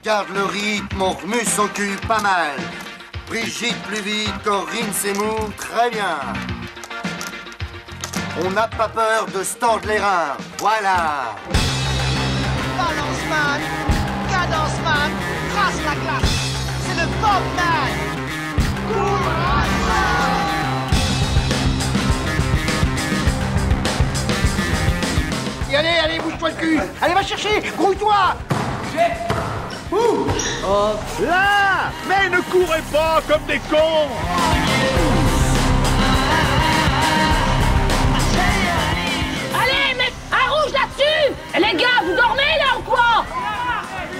Garde le rythme, on remue son cul pas mal. Brigitte plus vite, Corinne s'émoue, très bien. On n'a pas peur de se tordre les reins, voilà. Balance man, cadence man, trace la glace. C'est le Bob man. Et allez, bouge-toi le cul. Allez, va chercher, grouille-toi. Là! Mais ne courez pas comme des cons! Allez, mec, un rouge là-dessus! Et les gars, vous dormez là ou quoi?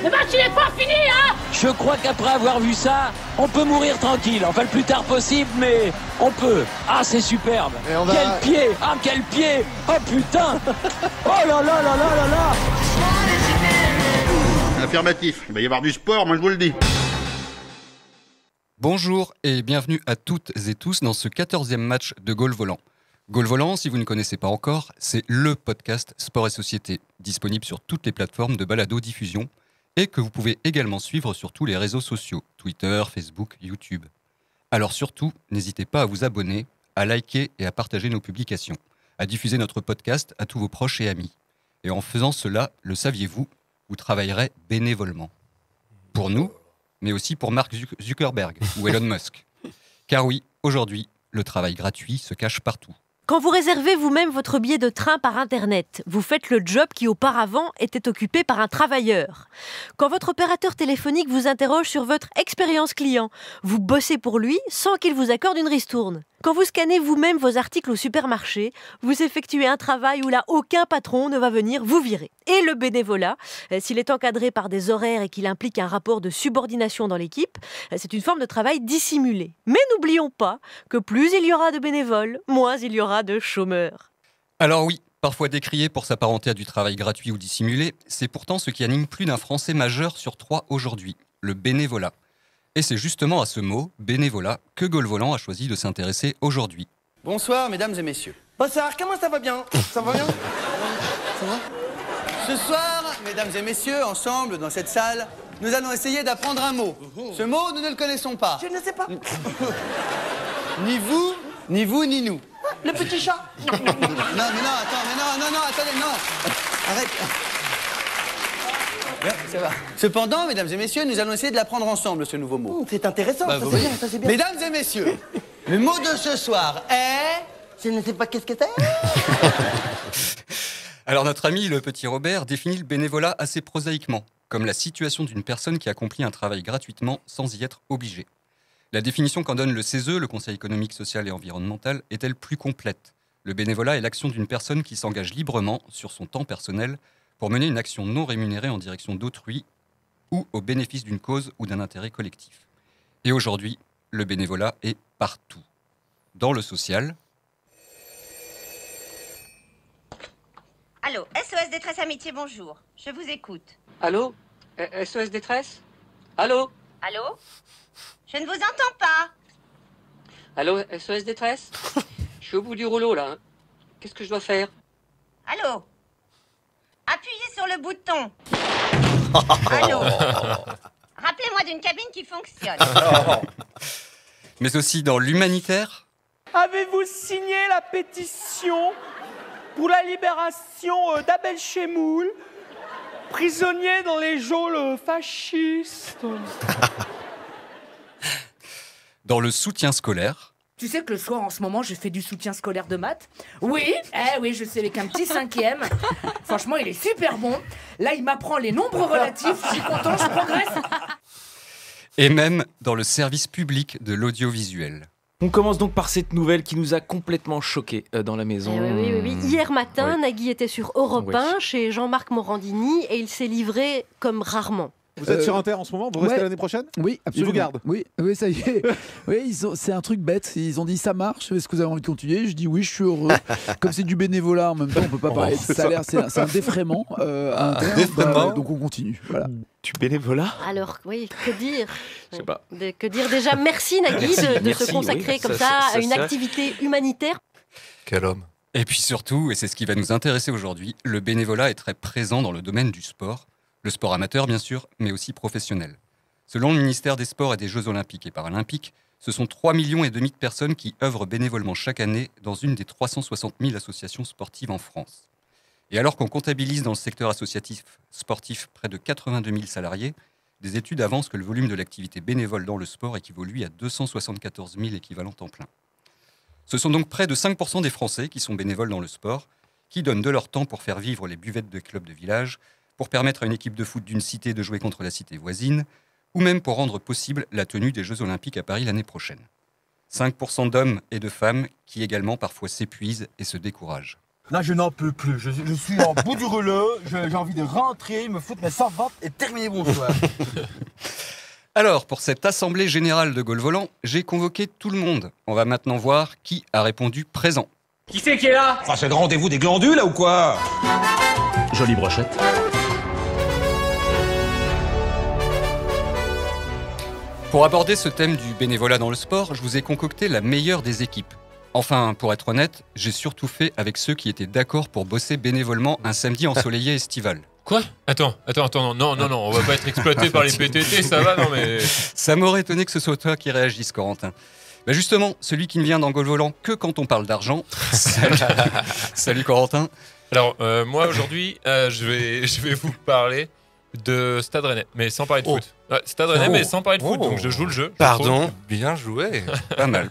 Le match il est pas fini, hein? Je crois qu'après avoir vu ça, on peut mourir tranquille. Enfin, le plus tard possible, mais on peut. Ah, c'est superbe. Quel pied! Ah, quel pied! Oh putain! Oh là là là là là là! Affirmatif, il va y avoir du sport, moi je vous le dis. Bonjour et bienvenue à toutes et tous dans ce 14e match de Goal Volant. Goal Volant, si vous ne connaissez pas encore, c'est le podcast Sport et Société, disponible sur toutes les plateformes de balado-diffusion et que vous pouvez également suivre sur tous les réseaux sociaux, Twitter, Facebook, YouTube. Alors surtout, n'hésitez pas à vous abonner, à liker et à partager nos publications, à diffuser notre podcast à tous vos proches et amis. Et en faisant cela, le saviez-vous, vous travaillerez bénévolement. Pour nous, mais aussi pour Mark Zuckerberg ou Elon Musk. Car oui, aujourd'hui, le travail gratuit se cache partout. Quand vous réservez vous-même votre billet de train par Internet, vous faites le job qui auparavant était occupé par un travailleur. Quand votre opérateur téléphonique vous interroge sur votre expérience client, vous bossez pour lui sans qu'il vous accorde une ristourne. Quand vous scannez vous-même vos articles au supermarché, vous effectuez un travail où là aucun patron ne va venir vous virer. Et le bénévolat, s'il est encadré par des horaires et qu'il implique un rapport de subordination dans l'équipe, c'est une forme de travail dissimulé. Mais n'oublions pas que plus il y aura de bénévoles, moins il y aura de chômeurs. Alors oui, parfois décrié pour s'apparenter à du travail gratuit ou dissimulé, c'est pourtant ce qui anime plus d'un Français majeur sur 3 aujourd'hui, le bénévolat. Et c'est justement à ce mot, bénévolat, que Goal Volant a choisi de s'intéresser aujourd'hui. Bonsoir, mesdames et messieurs. Bonsoir, comment ça va bien? Ça va bien? Ça va? Ce soir, mesdames et messieurs, ensemble, dans cette salle, nous allons essayer d'apprendre un mot. Ce mot, nous ne le connaissons pas. Je ne sais pas. Ni vous, ni nous. Le petit chat? Non, attendez, non. Arrête. Ça va. Cependant, mesdames et messieurs, nous allons essayer de l'apprendre ensemble, ce nouveau mot. C'est intéressant, ça c'est bien, ça c'est bien. Mesdames et messieurs, le mot de ce soir est... Je ne sais pas qu'est-ce que c'est. Alors notre ami le petit Robert définit le bénévolat assez prosaïquement, comme la situation d'une personne qui accomplit un travail gratuitement sans y être obligée. La définition qu'en donne le CESE, le Conseil économique, social et environnemental, est-elle plus complète? Le bénévolat est l'action d'une personne qui s'engage librement, sur son temps personnel, pour mener une action non rémunérée en direction d'autrui ou au bénéfice d'une cause ou d'un intérêt collectif. Et aujourd'hui, le bénévolat est partout. Dans le social... Allô, SOS Détresse Amitié, bonjour. Je vous écoute. Allô? SOS détresse? Allô? Allô? Je ne vous entends pas. Allô, SOS détresse? Je suis au bout du rouleau là. Hein. Qu'est-ce que je dois faire? Allô? Appuyez sur le bouton. Allô? Rappelez-moi d'une cabine qui fonctionne. Mais aussi dans l'humanitaire. Avez-vous signé la pétition pour la libération d'Abel Chemoul, prisonnier dans les geôles fascistes? Dans le soutien scolaire. Tu sais que le soir, en ce moment, je fais du soutien scolaire de maths. Oui, je sais, avec un petit 5e. Franchement, il est super bon. Là, il m'apprend les nombres relatifs. Je suis content, je progresse. Et même dans le service public de l'audiovisuel. On commence donc par cette nouvelle qui nous a complètement choqués dans la maison. Oui. Hier matin, Nagui était sur Europe 1 chez Jean-Marc Morandini et il s'est livré comme rarement. Vous êtes sur Inter en ce moment? Vous restez l'année prochaine? Oui, absolument. Ils vous gardent? Oui, ça y est. Oui, c'est un truc bête. Ils ont dit ça marche. Est-ce que vous avez envie de continuer? Je dis oui, je suis heureux. Comme c'est du bénévolat en même temps, on peut pas parler de salaire. C'est un défraiement à Inter. Donc on continue. Voilà. Du bénévolat? Alors, oui, que dire? Je sais pas. Que dire déjà? Merci Nagui de se consacrer comme ça à une activité humanitaire. Quel homme. Et puis surtout, et c'est ce qui va nous intéresser aujourd'hui, le bénévolat est très présent dans le domaine du sport. Le sport amateur, bien sûr, mais aussi professionnel. Selon le ministère des Sports et des Jeux Olympiques et Paralympiques, ce sont 3,5 millions de personnes qui œuvrent bénévolement chaque année dans une des 360 000 associations sportives en France. Et alors qu'on comptabilise dans le secteur associatif sportif près de 82 000 salariés, des études avancent que le volume de l'activité bénévole dans le sport équivaut lui à 274 000 équivalents temps plein. Ce sont donc près de 5% des Français qui sont bénévoles dans le sport, qui donnent de leur temps pour faire vivre les buvettes de clubs de village, pour permettre à une équipe de foot d'une cité de jouer contre la cité voisine, ou même pour rendre possible la tenue des Jeux Olympiques à Paris l'année prochaine. 5% d'hommes et de femmes qui également parfois s'épuisent et se découragent. Là, je n'en peux plus. Je suis en bout du rouleau. J'ai envie de rentrer, me foutre mes servantes et terminer mon soir. Alors, pour cette assemblée générale de Gaulle-Volant, j'ai convoqué tout le monde. On va maintenant voir qui a répondu présent. Qui c'est qui est là? Enfin, c'est le rendez-vous des glandules, là, ou quoi? Jolie brochette. Pour aborder ce thème du bénévolat dans le sport, je vous ai concocté la meilleure des équipes. Enfin, pour être honnête, j'ai surtout fait avec ceux qui étaient d'accord pour bosser bénévolement un samedi ensoleillé estival. Quoi ? Attends, non, on va pas être exploité par les PTT, ça va, non mais... Ça m'aurait étonné que ce soit toi qui réagisse, Corentin. Bah justement, celui qui ne vient dans Gaulle-Volant que quand on parle d'argent. Salut Corentin. Alors, moi aujourd'hui, je vais vous parler de Stade Rennais, mais sans parler de foot. Ouais, Stade Rennais, mais sans parler de foot, donc je joue le jeu. Pardon, bien joué. Pas mal.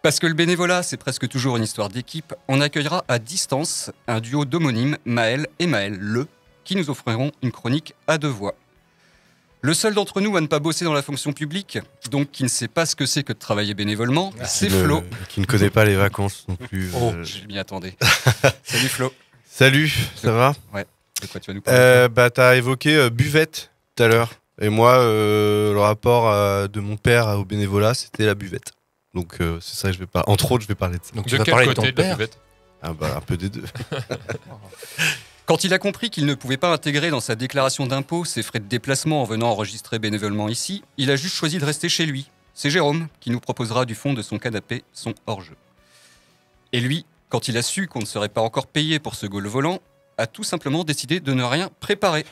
Parce que le bénévolat, c'est presque toujours une histoire d'équipe, on accueillera à distance un duo d'homonymes, Maël et Maël Le, qui nous offriront une chronique à 2 voix. Le seul d'entre nous à ne pas bosser dans la fonction publique, donc qui ne sait pas ce que c'est que de travailler bénévolement, c'est Flo. Qui ne connaît pas les vacances non plus. Je m'y attendais. Salut Flo. Salut, ça va ? Ouais. De quoi tu vas nous parler ? T'as évoqué buvette tout à l'heure. Et moi, le rapport de mon père au bénévolat, c'était la buvette. Donc c'est ça que je vais parler. Entre autres, je vais parler de ça. Donc tu vas parler de ton père ? Un peu des deux. Quand il a compris qu'il ne pouvait pas intégrer dans sa déclaration d'impôt ses frais de déplacement en venant enregistrer bénévolement ici, il a juste choisi de rester chez lui. C'est Jérôme qui nous proposera du fond de son canapé son hors-jeu. Et lui, quand il a su qu'on ne serait pas encore payé pour ce Gaulle-Volant, a tout simplement décidé de ne rien préparer.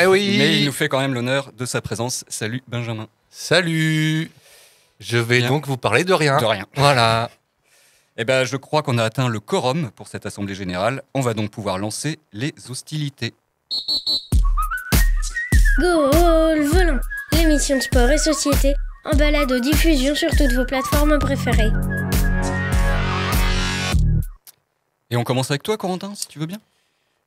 Oui. Mais il nous fait quand même l'honneur de sa présence. Salut Benjamin. Salut. Je vais donc vous parler de rien. De rien. Voilà. Eh ben, je crois qu'on a atteint le quorum pour cette assemblée générale. On va donc pouvoir lancer les hostilités. Gaulle-Volant, l'émission de sport et société en balado-diffusion sur toutes vos plateformes préférées. Et on commence avec toi, Corentin, si tu veux bien.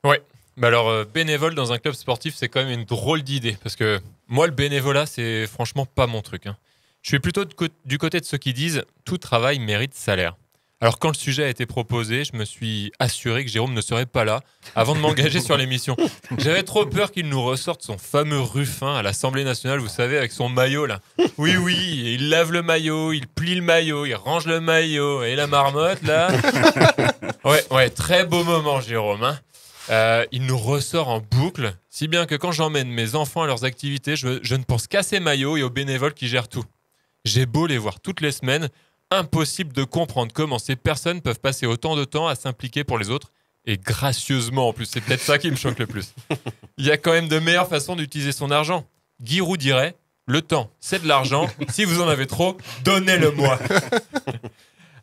Ouais. Bah alors, bénévole dans un club sportif, c'est quand même une drôle d'idée. Parce que moi, le bénévolat, c'est franchement pas mon truc. Je suis plutôt du côté de ceux qui disent « tout travail mérite salaire ». Alors quand le sujet a été proposé, je me suis assuré que Jérôme ne serait pas là avant de m'engager sur l'émission. J'avais trop peur qu'il nous ressorte son fameux Ruffin à l'Assemblée nationale, vous savez, avec son maillot là. Oui, il lave le maillot, il plie le maillot, il range le maillot et la marmotte là. Ouais, très beau moment Jérôme. Il nous ressort en boucle, si bien que quand j'emmène mes enfants à leurs activités, je ne pense qu'à ces maillots et aux bénévoles qui gèrent tout. J'ai beau les voir toutes les semaines, impossible de comprendre comment ces personnes peuvent passer autant de temps à s'impliquer pour les autres, et gracieusement en plus, c'est peut-être ça qui me choque le plus. Il y a quand même de meilleures façons d'utiliser son argent. Guy Roux dirait, le temps, c'est de l'argent, si vous en avez trop, donnez-le-moi.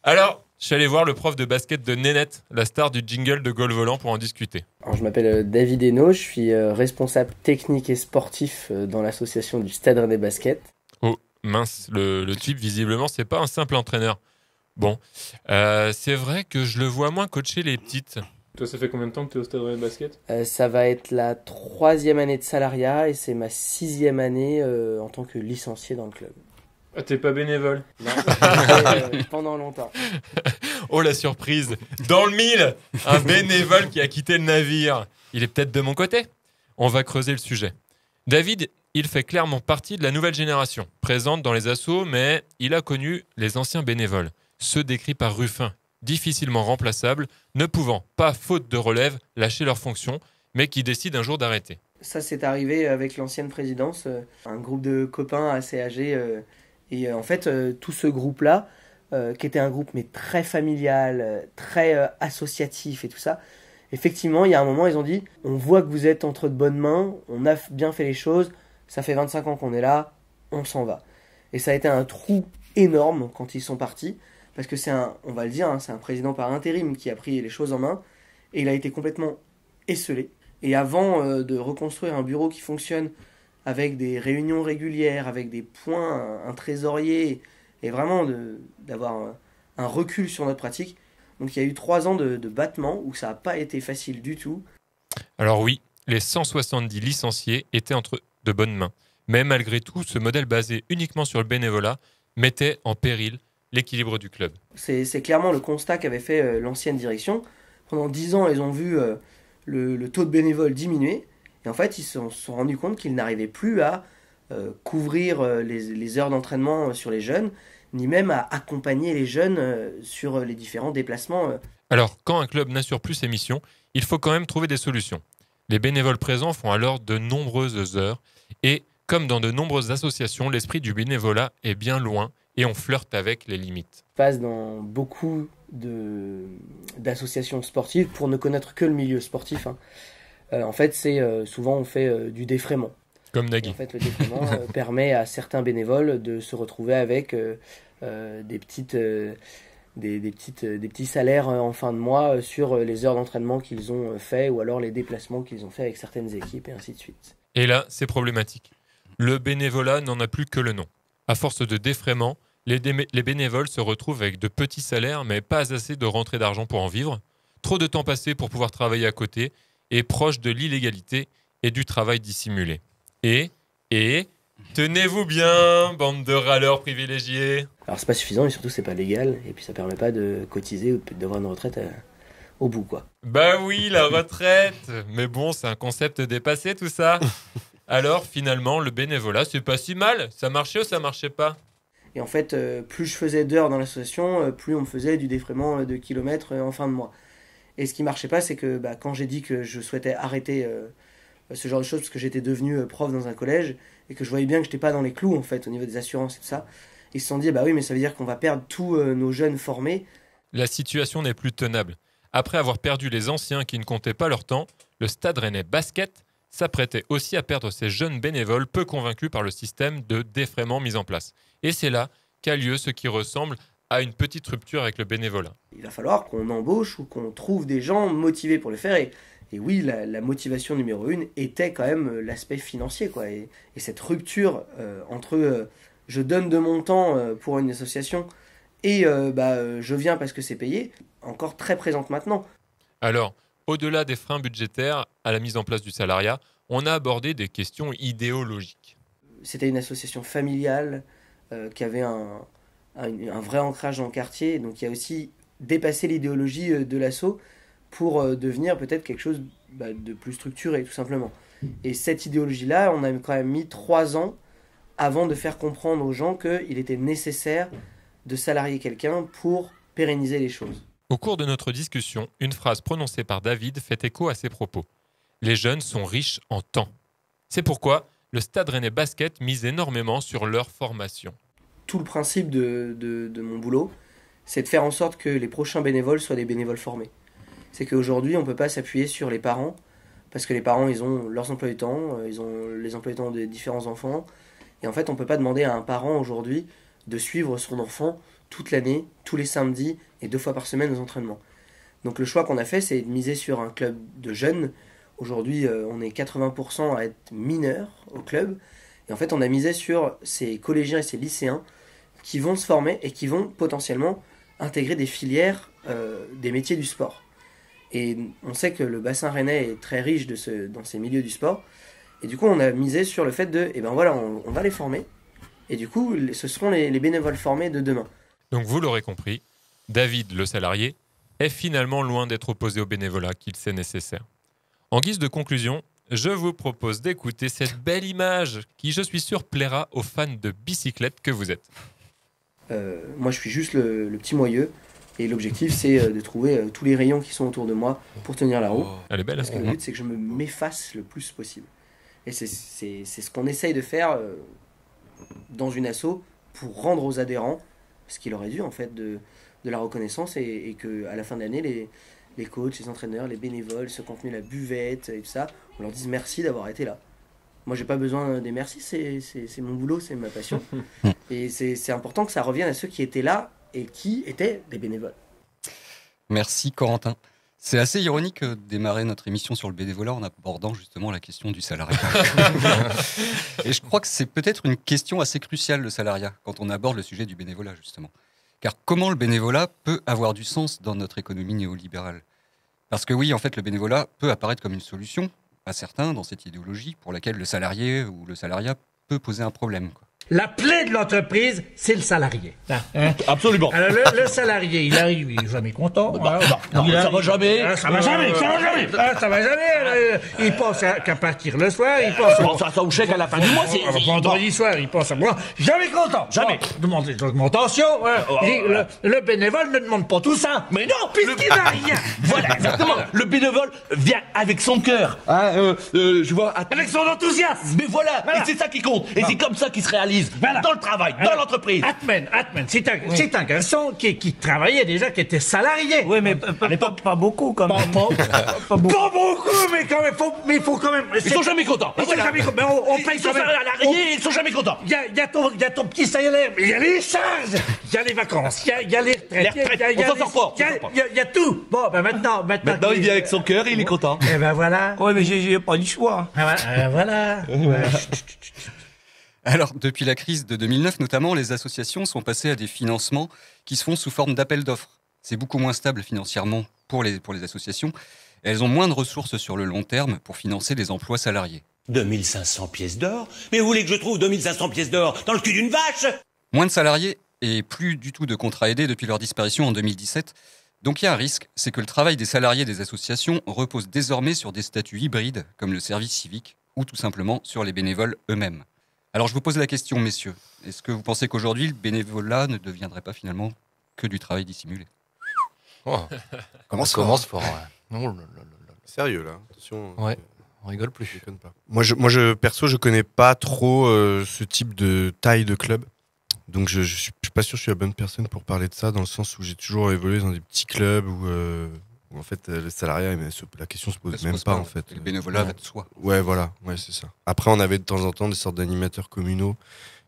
Alors, je suis allé voir le prof de basket de Nénette, la star du jingle de Gaulle-Volant, pour en discuter. Alors, je m'appelle David Hainaut, je suis responsable technique et sportif dans l'association du Stade Rennais Basket. Oh, mince, le type, visiblement, c'est pas un simple entraîneur. Bon, c'est vrai que je le vois moins coacher les petites. Toi, ça fait combien de temps que tu es au Stade Rennais Basket ? Ça va être la 3e année de salariat et c'est ma 6e année en tant que licencié dans le club. Ah, t'es pas bénévole ? Non, pendant longtemps. Oh, la surprise. Dans le mille, un bénévole qui a quitté le navire. Il est peut-être de mon côté ? On va creuser le sujet. David, il fait clairement partie de la nouvelle génération, présente dans les assos, mais il a connu les anciens bénévoles, ceux décrits par Ruffin, difficilement remplaçables, ne pouvant, pas faute de relève, lâcher leurs fonctions, mais qui décident un jour d'arrêter. Ça, c'est arrivé avec l'ancienne présidence, un groupe de copains assez âgés. Et en fait, tout ce groupe-là, qui était un groupe mais très familial, très associatif et tout ça, Effectivement, il y a un moment, ils ont dit, on voit que vous êtes entre de bonnes mains, on a bien fait les choses, ça fait 25 ans qu'on est là, on s'en va. Et ça a été un trou énorme quand ils sont partis, parce que on va le dire, c'est un président par intérim qui a pris les choses en main, et il a été complètement esseulé. Et avant de reconstruire un bureau qui fonctionne avec des réunions régulières, avec des points, un trésorier, et vraiment d'avoir un recul sur notre pratique. Donc il y a eu 3 ans de battement où ça n'a pas été facile du tout. Alors oui, les 170 licenciés étaient entre de bonnes mains. Mais malgré tout, ce modèle basé uniquement sur le bénévolat mettait en péril l'équilibre du club. C'est clairement le constat qu'avait fait l'ancienne direction. Pendant 10 ans, ils ont vu le taux de bénévoles diminuer. Et en fait, ils se sont rendus compte qu'ils n'arrivaient plus à couvrir les heures d'entraînement sur les jeunes, ni même à accompagner les jeunes sur les différents déplacements. Alors, quand un club n'assure plus ses missions, il faut quand même trouver des solutions. Les bénévoles présents font alors de nombreuses heures et, comme dans de nombreuses associations, l'esprit du bénévolat est bien loin et on flirte avec les limites. Ça se passe dans beaucoup d'associations sportives, pour ne connaître que le milieu sportif. En fait, souvent on fait du défraiement. Comme Nagui. En fait, le défraiement permet à certains bénévoles de se retrouver avec des petits salaires en fin de mois sur les heures d'entraînement qu'ils ont fait ou alors les déplacements qu'ils ont fait avec certaines équipes et ainsi de suite. Et là, c'est problématique. Le bénévolat n'en a plus que le nom. À force de défraiement, les bénévoles se retrouvent avec de petits salaires mais pas assez de rentrée d'argent pour en vivre, trop de temps passé pour pouvoir travailler à côté et proche de l'illégalité et du travail dissimulé. Et tenez-vous bien, bande de râleurs privilégiés. Alors c'est pas suffisant et surtout c'est pas légal et puis ça permet pas de cotiser ou d'avoir une retraite au bout quoi. Bah oui, la retraite. Mais bon, c'est un concept dépassé tout ça. Alors finalement, le bénévolat c'est pas si mal. Ça marchait ou ça marchait pas? Et en fait, plus je faisais d'heures dans l'association, plus on me faisait du défraiement de kilomètres en fin de mois. Et ce qui marchait pas, c'est que quand j'ai dit que je souhaitais arrêter ce genre de choses parce que j'étais devenu prof dans un collège et que je voyais bien que j'étais pas dans les clous en fait au niveau des assurances et tout ça, ils se sont dit bah oui mais ça veut dire qu'on va perdre tous nos jeunes formés. La situation n'est plus tenable. Après avoir perdu les anciens qui ne comptaient pas leur temps, le Stade Rennais Basket s'apprêtait aussi à perdre ces jeunes bénévoles peu convaincus par le système de défraiement mis en place. Et c'est là qu'a lieu ce qui ressemble à une petite rupture avec le bénévolat. Il va falloir qu'on embauche ou qu'on trouve des gens motivés pour le faire. Et oui, la motivation numéro 1 était quand même l'aspect financier, quoi. Et cette rupture entre je donne de mon temps pour une association et je viens parce que c'est payé, encore très présente maintenant. Alors, au-delà des freins budgétaires à la mise en place du salariat, on a abordé des questions idéologiques. C'était une association familiale qui avait un vrai ancrage dans le quartier, donc il y a aussi dépassé l'idéologie de l'asso pour devenir peut-être quelque chose de plus structuré, tout simplement. Et cette idéologie-là, on a quand même mis 3 ans avant de faire comprendre aux gens qu'il était nécessaire de salarier quelqu'un pour pérenniser les choses. Au cours de notre discussion, une phrase prononcée par David fait écho à ces propos. Les jeunes sont riches en temps. C'est pourquoi le Stade Rennais Basket mise énormément sur leur formation. Tout le principe de mon boulot, c'est de faire en sorte que les prochains bénévoles soient des bénévoles formés. C'est qu'aujourd'hui, on ne peut pas s'appuyer sur les parents, parce que les parents, ils ont leurs emplois du temps, ils ont les emplois du temps des différents enfants, et en fait, on ne peut pas demander à un parent aujourd'hui de suivre son enfant toute l'année, tous les samedis et 2 fois par semaine aux entraînements. Donc le choix qu'on a fait, c'est de miser sur un club de jeunes. Aujourd'hui, on est 80% à être mineurs au club, et en fait, on a misé sur ces collégiens et ces lycéens qui vont se former et qui vont potentiellement intégrer des filières des métiers du sport. Et on sait que le bassin rennais est très riche dans ces milieux du sport. Et du coup, on a misé sur le fait on va les former. Et du coup, ce seront les bénévoles formés de demain. Donc vous l'aurez compris, David, le salarié, est finalement loin d'être opposé au bénévolat qu'il sait nécessaire. En guise de conclusion, je vous propose d'écouter cette belle image qui, je suis sûr, plaira aux fans de bicyclette que vous êtes. Moi, je suis juste le petit moyeu. Et l'objectif, c'est de trouver tous les rayons qui sont autour de moi pour tenir la roue. Elle est belle, parce que le but, c'est que je m'efface le plus possible. Et c'est ce qu'on essaye de faire dans une asso pour rendre aux adhérents ce qu'il aurait dû, en fait, de la reconnaissance et qu'à la fin de l'année, les coachs, les entraîneurs, les bénévoles, ceux qui ont tenu la buvette et tout ça, on leur dise merci d'avoir été là. Moi, j'ai pas besoin des merci, c'est mon boulot, c'est ma passion. Et c'est important que ça revienne à ceux qui étaient là et qui étaient des bénévoles. Merci Corentin. C'est assez ironique de démarrer notre émission sur le bénévolat en abordant justement la question du salariat. Et je crois que c'est peut-être une question assez cruciale, le salariat, quand on aborde le sujet du bénévolat justement. Car comment le bénévolat peut avoir du sens dans notre économie néolibérale ? Parce que oui, en fait, le bénévolat peut apparaître comme une solution à certains dans cette idéologie pour laquelle le salarié ou le salariat peut poser un problème, quoi. La plaie de l'entreprise, c'est le salarié. Absolument. Alors le salarié, il arrive, il est jamais content. Ça va jamais. Ça va jamais. Il pense qu'à partir le soir, il pense ça au chèque à la fin du mois. Vendredi soir, il pense à moi. Jamais content. Jamais. Demande des augmentations. Le bénévole ne demande pas tout ça. Mais non, puisqu'il n'a rien. Voilà, exactement. Le bénévole vient avec son cœur. Je vois. Avec son enthousiasme. Mais voilà. Et c'est ça qui compte. Et c'est comme ça qu'il se réalise. Dans le travail, dans l'entreprise. Atmen, c'est un garçon qui travaillait déjà, qui était salarié. Oui, mais pas beaucoup quand même. Pas beaucoup, mais quand même, il faut quand même. Ils sont jamais contents. Ils sont jamais contents. On paye quand même. Ils sont jamais contents. Il y a ton petit salaire, mais il y a les charges, il y a les vacances, il y a les retraites. On s'en sort pas. Il y a tout. Bon, ben maintenant, il vient avec son cœur et il est content. Et ben voilà. Oui, mais j'ai pas du choix. Voilà. Alors, depuis la crise de 2009 notamment, les associations sont passées à des financements qui se font sous forme d'appels d'offres. C'est beaucoup moins stable financièrement pour les associations. Et elles ont moins de ressources sur le long terme pour financer les emplois salariés. 2500 pièces d'or ? Mais vous voulez que je trouve 2500 pièces d'or dans le cul d'une vache ? Moins de salariés et plus du tout de contrats aidés depuis leur disparition en 2017. Donc il y a un risque, c'est que le travail des salariés des associations repose désormais sur des statuts hybrides, comme le service civique, ou tout simplement sur les bénévoles eux-mêmes. Alors je vous pose la question, messieurs. Est-ce que vous pensez qu'aujourd'hui, le bénévolat ne deviendrait pas finalement que du travail dissimulé ? Comment ça commence fort. Sérieux là, attention. Ouais, on rigole plus. Je déconne pas. Moi, perso, je connais pas trop ce type de taille de club. Donc je suis pas sûr que je suis la bonne personne pour parler de ça, dans le sens où j'ai toujours évolué dans des petits clubs où en fait le salariat, la question se pose même pas en fait. Le bénévolat va de soi. Ouais, voilà, ouais, c'est ça. Après, on avait de temps en temps des sortes d'animateurs communaux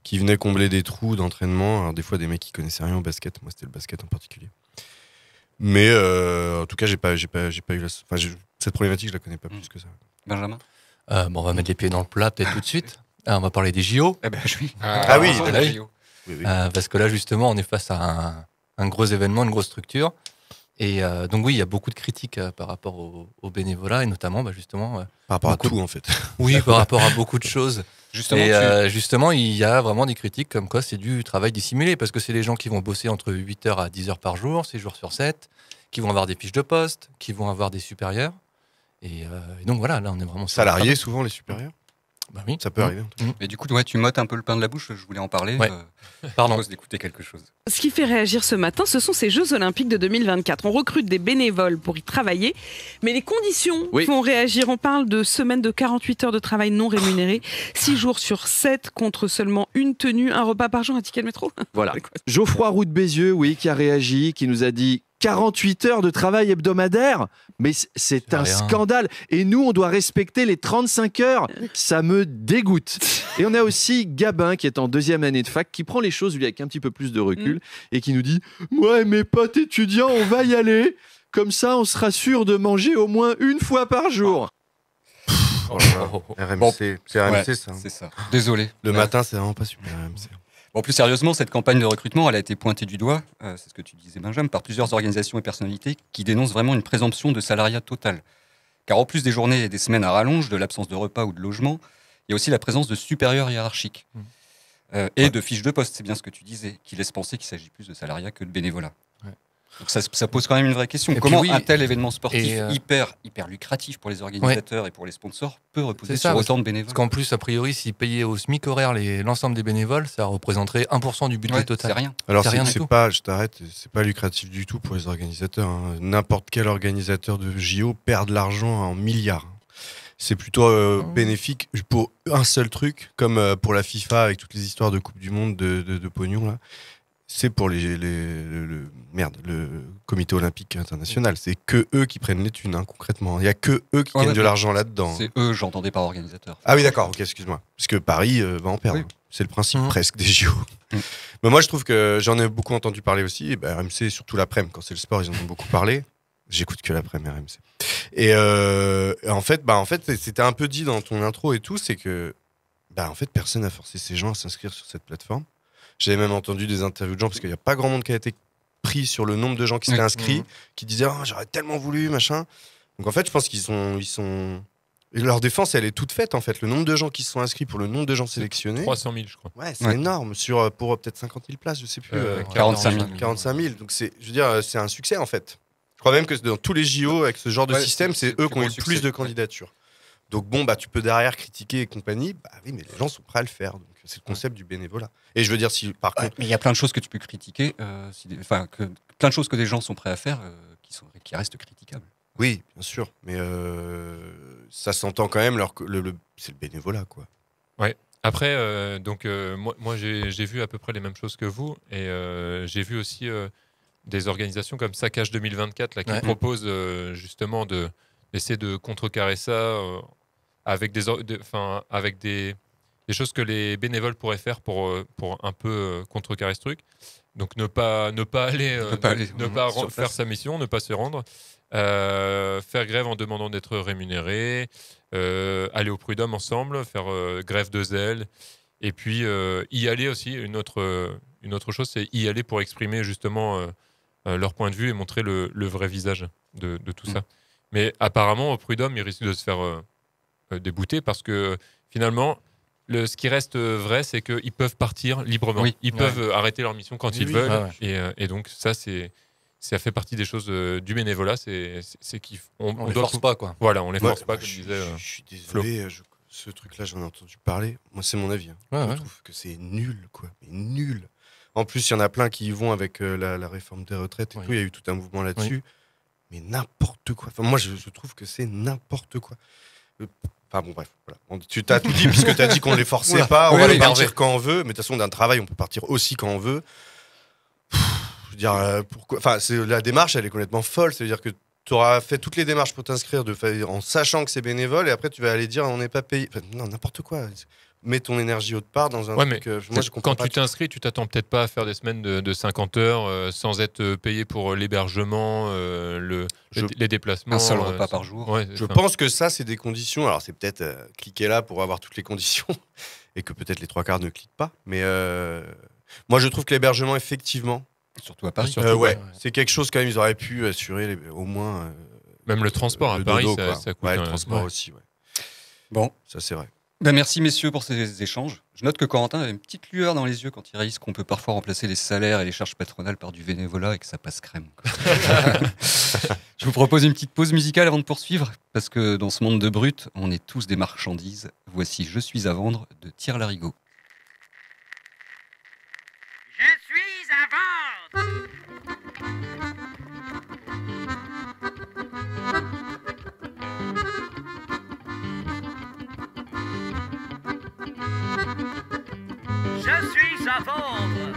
qui venaient combler des trous d'entraînement. Alors des fois des mecs qui connaissaient rien au basket, moi c'était le basket en particulier. Mais en tout cas, j'ai pas eu cette problématique, je la connais pas plus que ça. Benjamin. On va mettre les pieds dans le plat peut-être tout de suite. On va parler des JO. Eh ben oui. Oui. JO. Oui. Parce que là, justement, on est face à un gros événement, une grosse structure. Et donc oui, il y a beaucoup de critiques par rapport au bénévolat, et notamment, justement... par rapport à tout, en fait. Oui, par rapport à beaucoup de choses. Justement, justement, il y a vraiment des critiques comme quoi c'est du travail dissimulé, parce que c'est les gens qui vont bosser entre 8h à 10h par jour, 6 jours sur 7, qui vont avoir des fiches de poste, qui vont avoir des supérieurs. Et donc voilà, là, on est vraiment... Salariés, souvent, les supérieurs. Bah oui. Ça peut arriver. Mais du coup, tu m'ôtes un peu le pain de la bouche, je voulais en parler. Ouais. Pardon. Je propose d'écouter quelque chose. Ce qui fait réagir ce matin, ce sont ces Jeux Olympiques de 2024. On recrute des bénévoles pour y travailler, mais les conditions font réagir. On parle de semaines de 48 heures de travail non rémunéré, 6 jours sur 7 contre seulement une tenue, un repas par jour, un ticket de métro. Voilà. Geoffroy Roux de Bézieux, qui a réagi, qui nous a dit 48 heures de travail hebdomadaire, mais c'est un scandale. Et nous, on doit respecter les 35 heures. Ça me dégoûte. Et on a aussi Gabin, qui est en 2e année de fac, qui prend les choses lui avec un petit peu plus de recul et qui nous dit « Moi et mes potes étudiants, on va y aller. Comme ça, on sera sûr de manger au moins une fois par jour. » RMC, c'est RMC ça. C'est ça. Désolé. Le matin, c'est vraiment pas super RMC. Bon, plus sérieusement, cette campagne de recrutement, elle a été pointée du doigt, c'est ce que tu disais Benjamin, par plusieurs organisations et personnalités qui dénoncent vraiment une présomption de salariat total. Car en plus des journées et des semaines à rallonge, de l'absence de repas ou de logement, il y a aussi la présence de supérieurs hiérarchiques et de fiches de poste, c'est bien ce que tu disais, qui laissent penser qu'il s'agit plus de salariat que de bénévolat. Ouais. Donc ça pose quand même une vraie question. Comment un tel événement sportif hyper lucratif pour les organisateurs et pour les sponsors peut reposer sur autant de bénévoles? Parce qu'en plus, a priori, s'ils payaient au SMIC horaire l'ensemble des bénévoles, ça représenterait 1% du budget total. C'est rien. Alors je t'arrête, c'est pas lucratif du tout pour les organisateurs. Hein. N'importe quel organisateur de JO perd de l'argent en milliards. C'est plutôt bénéfique pour un seul truc, comme pour la FIFA avec toutes les histoires de Coupe du Monde de pognon là. c'est pour le comité olympique international. C'est que eux qui prennent les thunes, concrètement. Il n'y a que eux qui gagnent de l'argent là-dedans. C'est eux, j'entendais par organisateur. Ah oui, d'accord, ok, excuse-moi. Parce que Paris va en perdre. Oui. C'est le principe presque des JO. Mais moi, je trouve que j'en ai beaucoup entendu parler aussi. Et RMC, surtout l'après-midi, quand c'est le sport, ils en ont beaucoup parlé. J'écoute que l'après-midi RMC. Et en fait, c'était un peu dit dans ton intro et tout, c'est que en fait, personne n'a forcé ces gens à s'inscrire sur cette plateforme. J'avais même entendu des interviews de gens, parce qu'il n'y a pas grand monde qui a été pris sur le nombre de gens qui s'étaient inscrits, qui disaient « j'aurais tellement voulu, machin ». Donc en fait, je pense qu'ils sont... Leur défense, elle est toute faite, en fait. Le nombre de gens qui se sont inscrits pour le nombre de gens sélectionnés... 300 000, je crois. Ouais, c'est énorme. Pour peut-être 50 000 places, je sais plus. 45 000. 45 000. Donc je veux dire, c'est un succès, en fait. Je crois même que dans tous les JO, avec ce genre de système, c'est eux qui ont eu le plus de candidatures. Donc tu peux derrière critiquer et compagnie. Oui, mais les gens sont prêts à le faire. Donc c'est le concept du bénévolat. Et je veux dire, si par contre... Mais il y a plein de choses que tu peux critiquer, plein de choses que des gens sont prêts à faire qui restent critiquables. Oui, bien sûr. Mais ça s'entend quand même, c'est le bénévolat, quoi. Ouais. Après, moi j'ai vu à peu près les mêmes choses que vous. Et j'ai vu aussi des organisations comme Saccage 2024 là, qui proposent justement d'essayer de contrecarrer ça avec des choses que les bénévoles pourraient faire pour un peu contrecarrer ce truc. Donc ne pas aller faire sa mission, ne pas se rendre, faire grève en demandant d'être rémunéré, aller au prud'homme ensemble, faire grève de zèle, et puis y aller aussi. Une autre chose, c'est y aller pour exprimer justement leur point de vue et montrer le vrai visage de tout ça. Mais apparemment, au prud'homme, ils risquent de se faire débouter parce que finalement, ce qui reste vrai, c'est qu'ils peuvent partir librement. Oui. Ils peuvent arrêter leur mission quand ils veulent. Et donc, ça fait partie des choses du bénévolat. C'est on les force pas, quoi. Voilà, on les force pas, comme disait Je suis désolé, ce truc-là, j'en ai entendu parler. Moi, c'est mon avis. Je trouve que c'est nul, quoi. Mais nul. En plus, il y en a plein qui y vont avec la réforme des retraites et tout. Il y a eu tout un mouvement là-dessus. Mais n'importe quoi. Enfin, moi, je trouve que c'est n'importe quoi. Enfin bon, bref. Voilà. Tu t'as tout dit, puisque tu as dit qu'on ne les forçait pas. On va partir quand on veut. Mais de toute façon, d'un travail, on peut partir aussi quand on veut. Je veux dire, pourquoi... Enfin, la démarche, elle est complètement folle. C'est-à-dire que tu auras fait toutes les démarches pour t'inscrire en sachant que c'est bénévole. Et après, tu vas aller dire on n'est pas payé. Enfin, non, n'importe quoi. Mets ton énergie autre part dans un truc. Moi, je comprends quand tu t'inscris, tu t'attends peut-être pas à faire des semaines de 50 heures sans être payé pour l'hébergement, les déplacements. Un seul repas par jour. Ouais, je pense que ça, c'est des conditions. Alors, c'est peut-être cliquer là pour avoir toutes les conditions et que peut-être les 3/4 ne cliquent pas. Mais moi, je trouve que l'hébergement, effectivement. Surtout à Paris. C'est quelque chose quand même, ils auraient pu assurer au moins. Même le transport à Paris, ça coûte. Ouais, le transport aussi. Ouais. Bon. Ça, c'est vrai. Merci messieurs pour ces échanges. Je note que Corentin avait une petite lueur dans les yeux quand il réalise qu'on peut parfois remplacer les salaires et les charges patronales par du bénévolat et que ça passe crème. Je vous propose une petite pause musicale avant de poursuivre, parce que dans ce monde de brut, on est tous des marchandises. Voici Je suis à vendre de Thierry Larigot. Je suis à vendre. Je suis à vendre.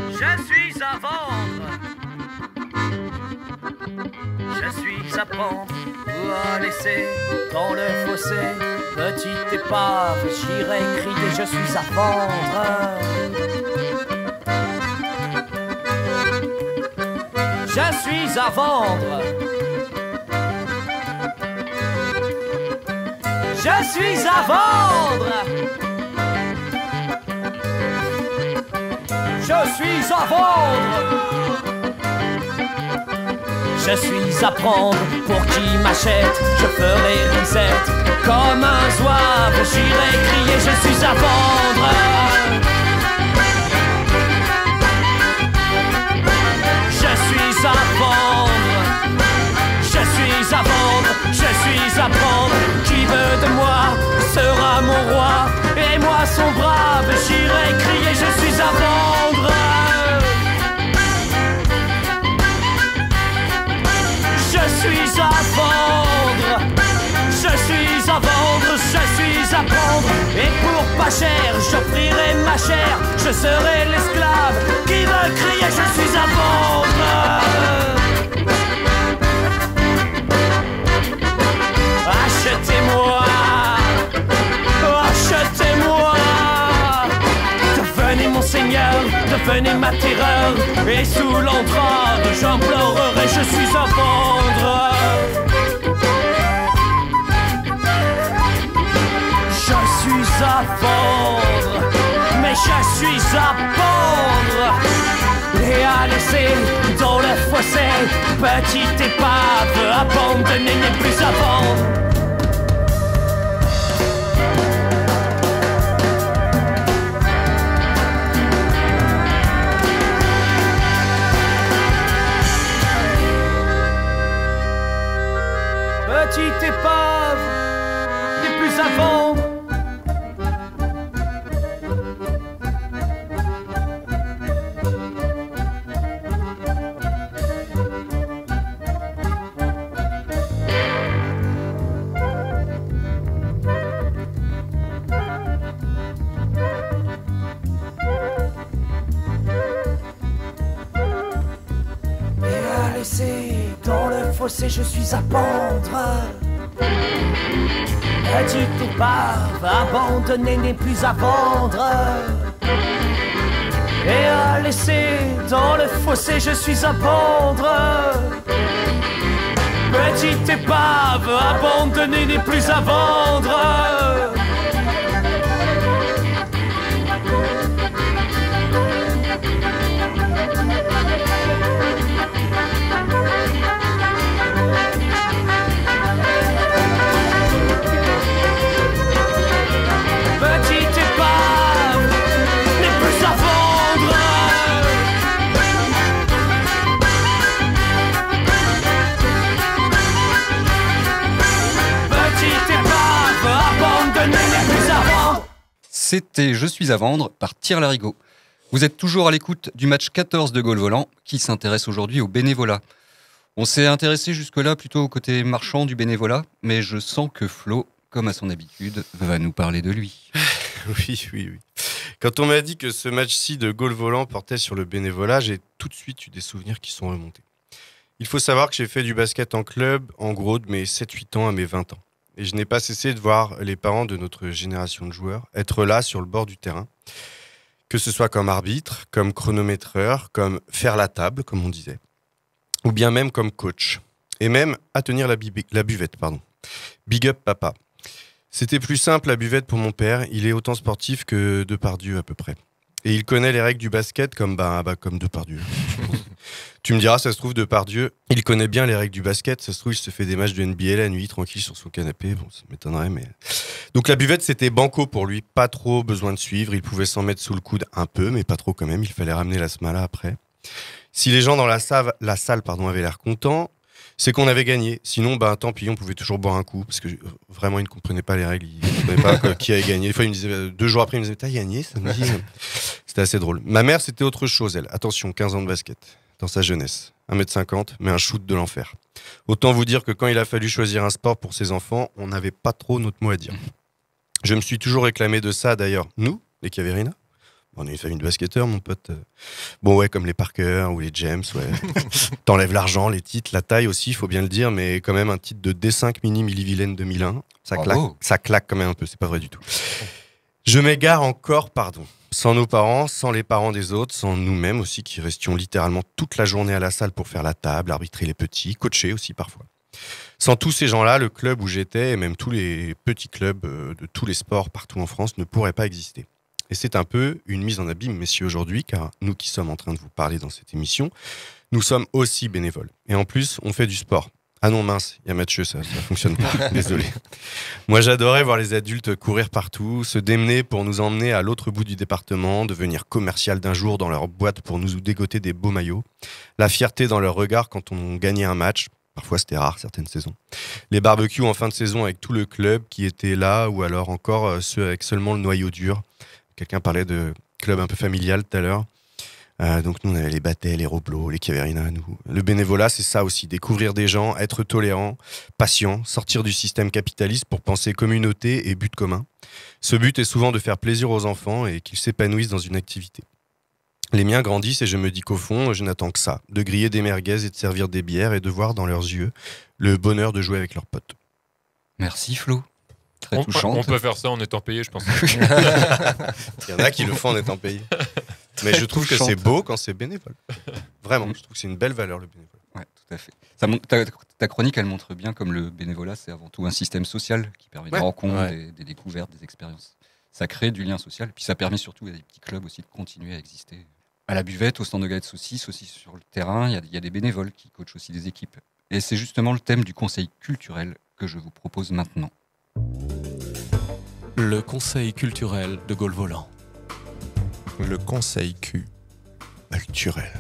Je suis à vendre. Je suis à prendre ou à laisser dans le fossé. Petite épave, j'irai crier, je suis à vendre. Je suis à vendre. Je suis à vendre. Je suis à vendre. Je suis à prendre pour qui m'achète. Je ferai risette comme un zouave. J'irai crier, je suis à vendre. Je suis à vendre. Je suis à vendre. Je suis à prendre. Qui veut de moi sera mon roi. Et moi son brave. J'irai crier, je suis à vendre. Je suis à vendre. Je suis à vendre. Je suis à prendre. Et pour pas cher, j'offrirai ma chair, je serai l'esclave qui va crier je suis à vendre. Achetez-moi, achetez-moi. Devenez mon seigneur, devenez ma terreur. Et sous l'entrave, j'implorerai, je suis à vendre. Je suis à vendre, mais je suis à vendre. Et à laisser dans le fossé, petite épave abandonnée n'est plus à vendre. Petite épave n'est plus à vendre. Dans le fossé, je suis à pendre. Petite épave abandonnée n'est plus à vendre. Et à laisser dans le fossé, je suis à vendre. Petite épave abandonnée n'est plus à vendre. C'était Je suis à vendre par Thierry Larigot. Vous êtes toujours à l'écoute du match 14 de Gaulle Volant qui s'intéresse aujourd'hui au bénévolat. On s'est intéressé jusque-là plutôt au côté marchand du bénévolat, mais je sens que Flo, comme à son habitude, va nous parler de lui. Oui. Quand on m'a dit que ce match-ci de Gaulle Volant portait sur le bénévolat, j'ai tout de suite eu des souvenirs qui sont remontés. Il faut savoir que j'ai fait du basket en club, en gros, de mes 7-8 ans à mes 20 ans. Et je n'ai pas cessé de voir les parents de notre génération de joueurs être là sur le bord du terrain, que ce soit comme arbitre, comme chronométreur, comme faire la table, comme on disait, ou bien même comme coach, et même à tenir la buvette. Big up papa. C'était plus simple la buvette pour mon père, il est autant sportif que Depardieu à peu près. Et il connaît les règles du basket comme Depardieu. Tu me diras, ça se trouve, Depardieu, il connaît bien les règles du basket. Ça se trouve, il se fait des matchs de NBA la nuit, tranquille, sur son canapé. Bon, ça m'étonnerait, mais... Donc la buvette, c'était banco pour lui. Pas trop besoin de suivre. Il pouvait s'en mettre sous le coude un peu, mais pas trop quand même. Il fallait ramener la smala après. Si les gens dans la salle avaient l'air contents, c'est qu'on avait gagné. Sinon, tant pis, on pouvait toujours boire un coup. Parce que vraiment, ils ne comprenaient pas les règles. Ils ne comprenaient pas qui avait gagné. Des fois, ils me disaient, 2 jours après, ils me disaient, t'as gagné samedi. C'était assez drôle. Ma mère, c'était autre chose, elle. Attention, 15 ans de basket. Dans sa jeunesse. 1m50, mais un shoot de l'enfer. Autant vous dire que quand il a fallu choisir un sport pour ses enfants, on n'avait pas trop notre mot à dire. Je me suis toujours réclamé de ça, d'ailleurs. Nous, les Caverina, on est une famille de basketteurs, mon pote. Bon, ouais, comme les Parker ou les James, ouais. T'enlèves l'argent, les titres, la taille aussi, il faut bien le dire, mais quand même un titre de D5 mini Milly-Vilaine 2001. Ça claque quand même un peu, c'est pas vrai du tout. Je m'égare encore, pardon. Sans nos parents, sans les parents des autres, sans nous-mêmes aussi, qui restions littéralement toute la journée à la salle pour faire la table, arbitrer les petits, coacher aussi parfois. Sans tous ces gens-là, le club où j'étais, et même tous les petits clubs de tous les sports partout en France, ne pourraient pas exister. Et c'est un peu une mise en abîme, messieurs, aujourd'hui, car nous qui sommes en train de vous parler dans cette émission, nous sommes aussi bénévoles. Et en plus, on fait du sport. Ah non, mince, il y a Mathieu, ça fonctionne pas, désolé. Moi, j'adorais voir les adultes courir partout, se démener pour nous emmener à l'autre bout du département, devenir commercial d'un jour dans leur boîte pour nous dégoter des beaux maillots. La fierté dans leur regard quand on gagnait un match, parfois c'était rare, certaines saisons. Les barbecues en fin de saison avec tout le club qui était là, ou alors encore ceux avec seulement le noyau dur. Quelqu'un parlait de club un peu familial tout à l'heure. Donc nous, on avait les Battel, les Roblo, les Caverina, nous. Le bénévolat, c'est ça aussi, découvrir des gens, être tolérant, patient, sortir du système capitaliste pour penser communauté et but commun. Ce but est souvent de faire plaisir aux enfants et qu'ils s'épanouissent dans une activité. Les miens grandissent et je me dis qu'au fond, je n'attends que ça, de griller des merguez et de servir des bières et de voir dans leurs yeux le bonheur de jouer avec leurs potes. Merci Flo. Très touchante. On peut faire ça en étant payé, je pense. Il y en a qui le font en étant payés. Mais je trouve que c'est beau quand c'est bénévole. Vraiment, je trouve que c'est une belle valeur, le bénévolat. Ouais, tout à fait. Ta chronique, elle montre bien comme le bénévolat, c'est avant tout un système social qui permet des rencontres, des découvertes, des expériences. Ça crée du lien social. Puis ça permet surtout à des petits clubs aussi de continuer à exister. À la buvette, au stand de galettes saucisses, aussi sur le terrain, il y a des bénévoles qui coachent aussi des équipes. Et c'est justement le thème du conseil culturel que je vous propose maintenant. Le conseil culturel de Gaulle Volant. Le conseil culturel.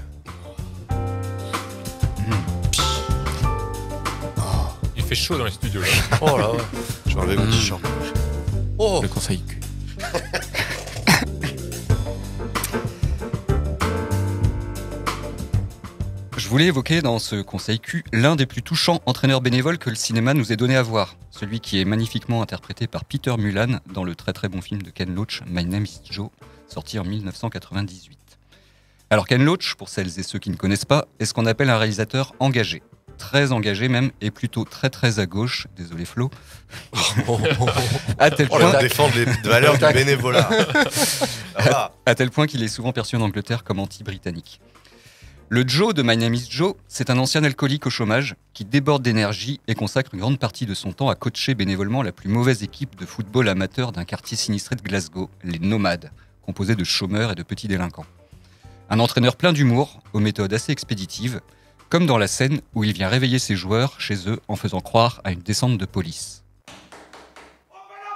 Il fait chaud dans les studios là. Oh là, je vais enlever mon t-shirt. Oh. Le conseil cul. Je voulais évoquer dans ce conseil Q l'un des plus touchants entraîneurs bénévoles que le cinéma nous ait donné à voir. Celui qui est magnifiquement interprété par Peter Mullan dans le très très bon film de Ken Loach, My Name is Joe, sorti en 1998. Alors Ken Loach, pour celles et ceux qui ne connaissent pas, est ce qu'on appelle un réalisateur engagé. Très engagé même, et plutôt très très à gauche, désolé Flo, à tel point... défendre les valeurs du bénévolat. À tel point qu'il est souvent perçu en Angleterre comme anti-britannique. Le Joe de My Name is Joe, c'est un ancien alcoolique au chômage qui déborde d'énergie et consacre une grande partie de son temps à coacher bénévolement la plus mauvaise équipe de football amateur d'un quartier sinistré de Glasgow, les Nomades, composé de chômeurs et de petits délinquants. Un entraîneur plein d'humour, aux méthodes assez expéditives, comme dans la scène où il vient réveiller ses joueurs chez eux en faisant croire à une descente de police.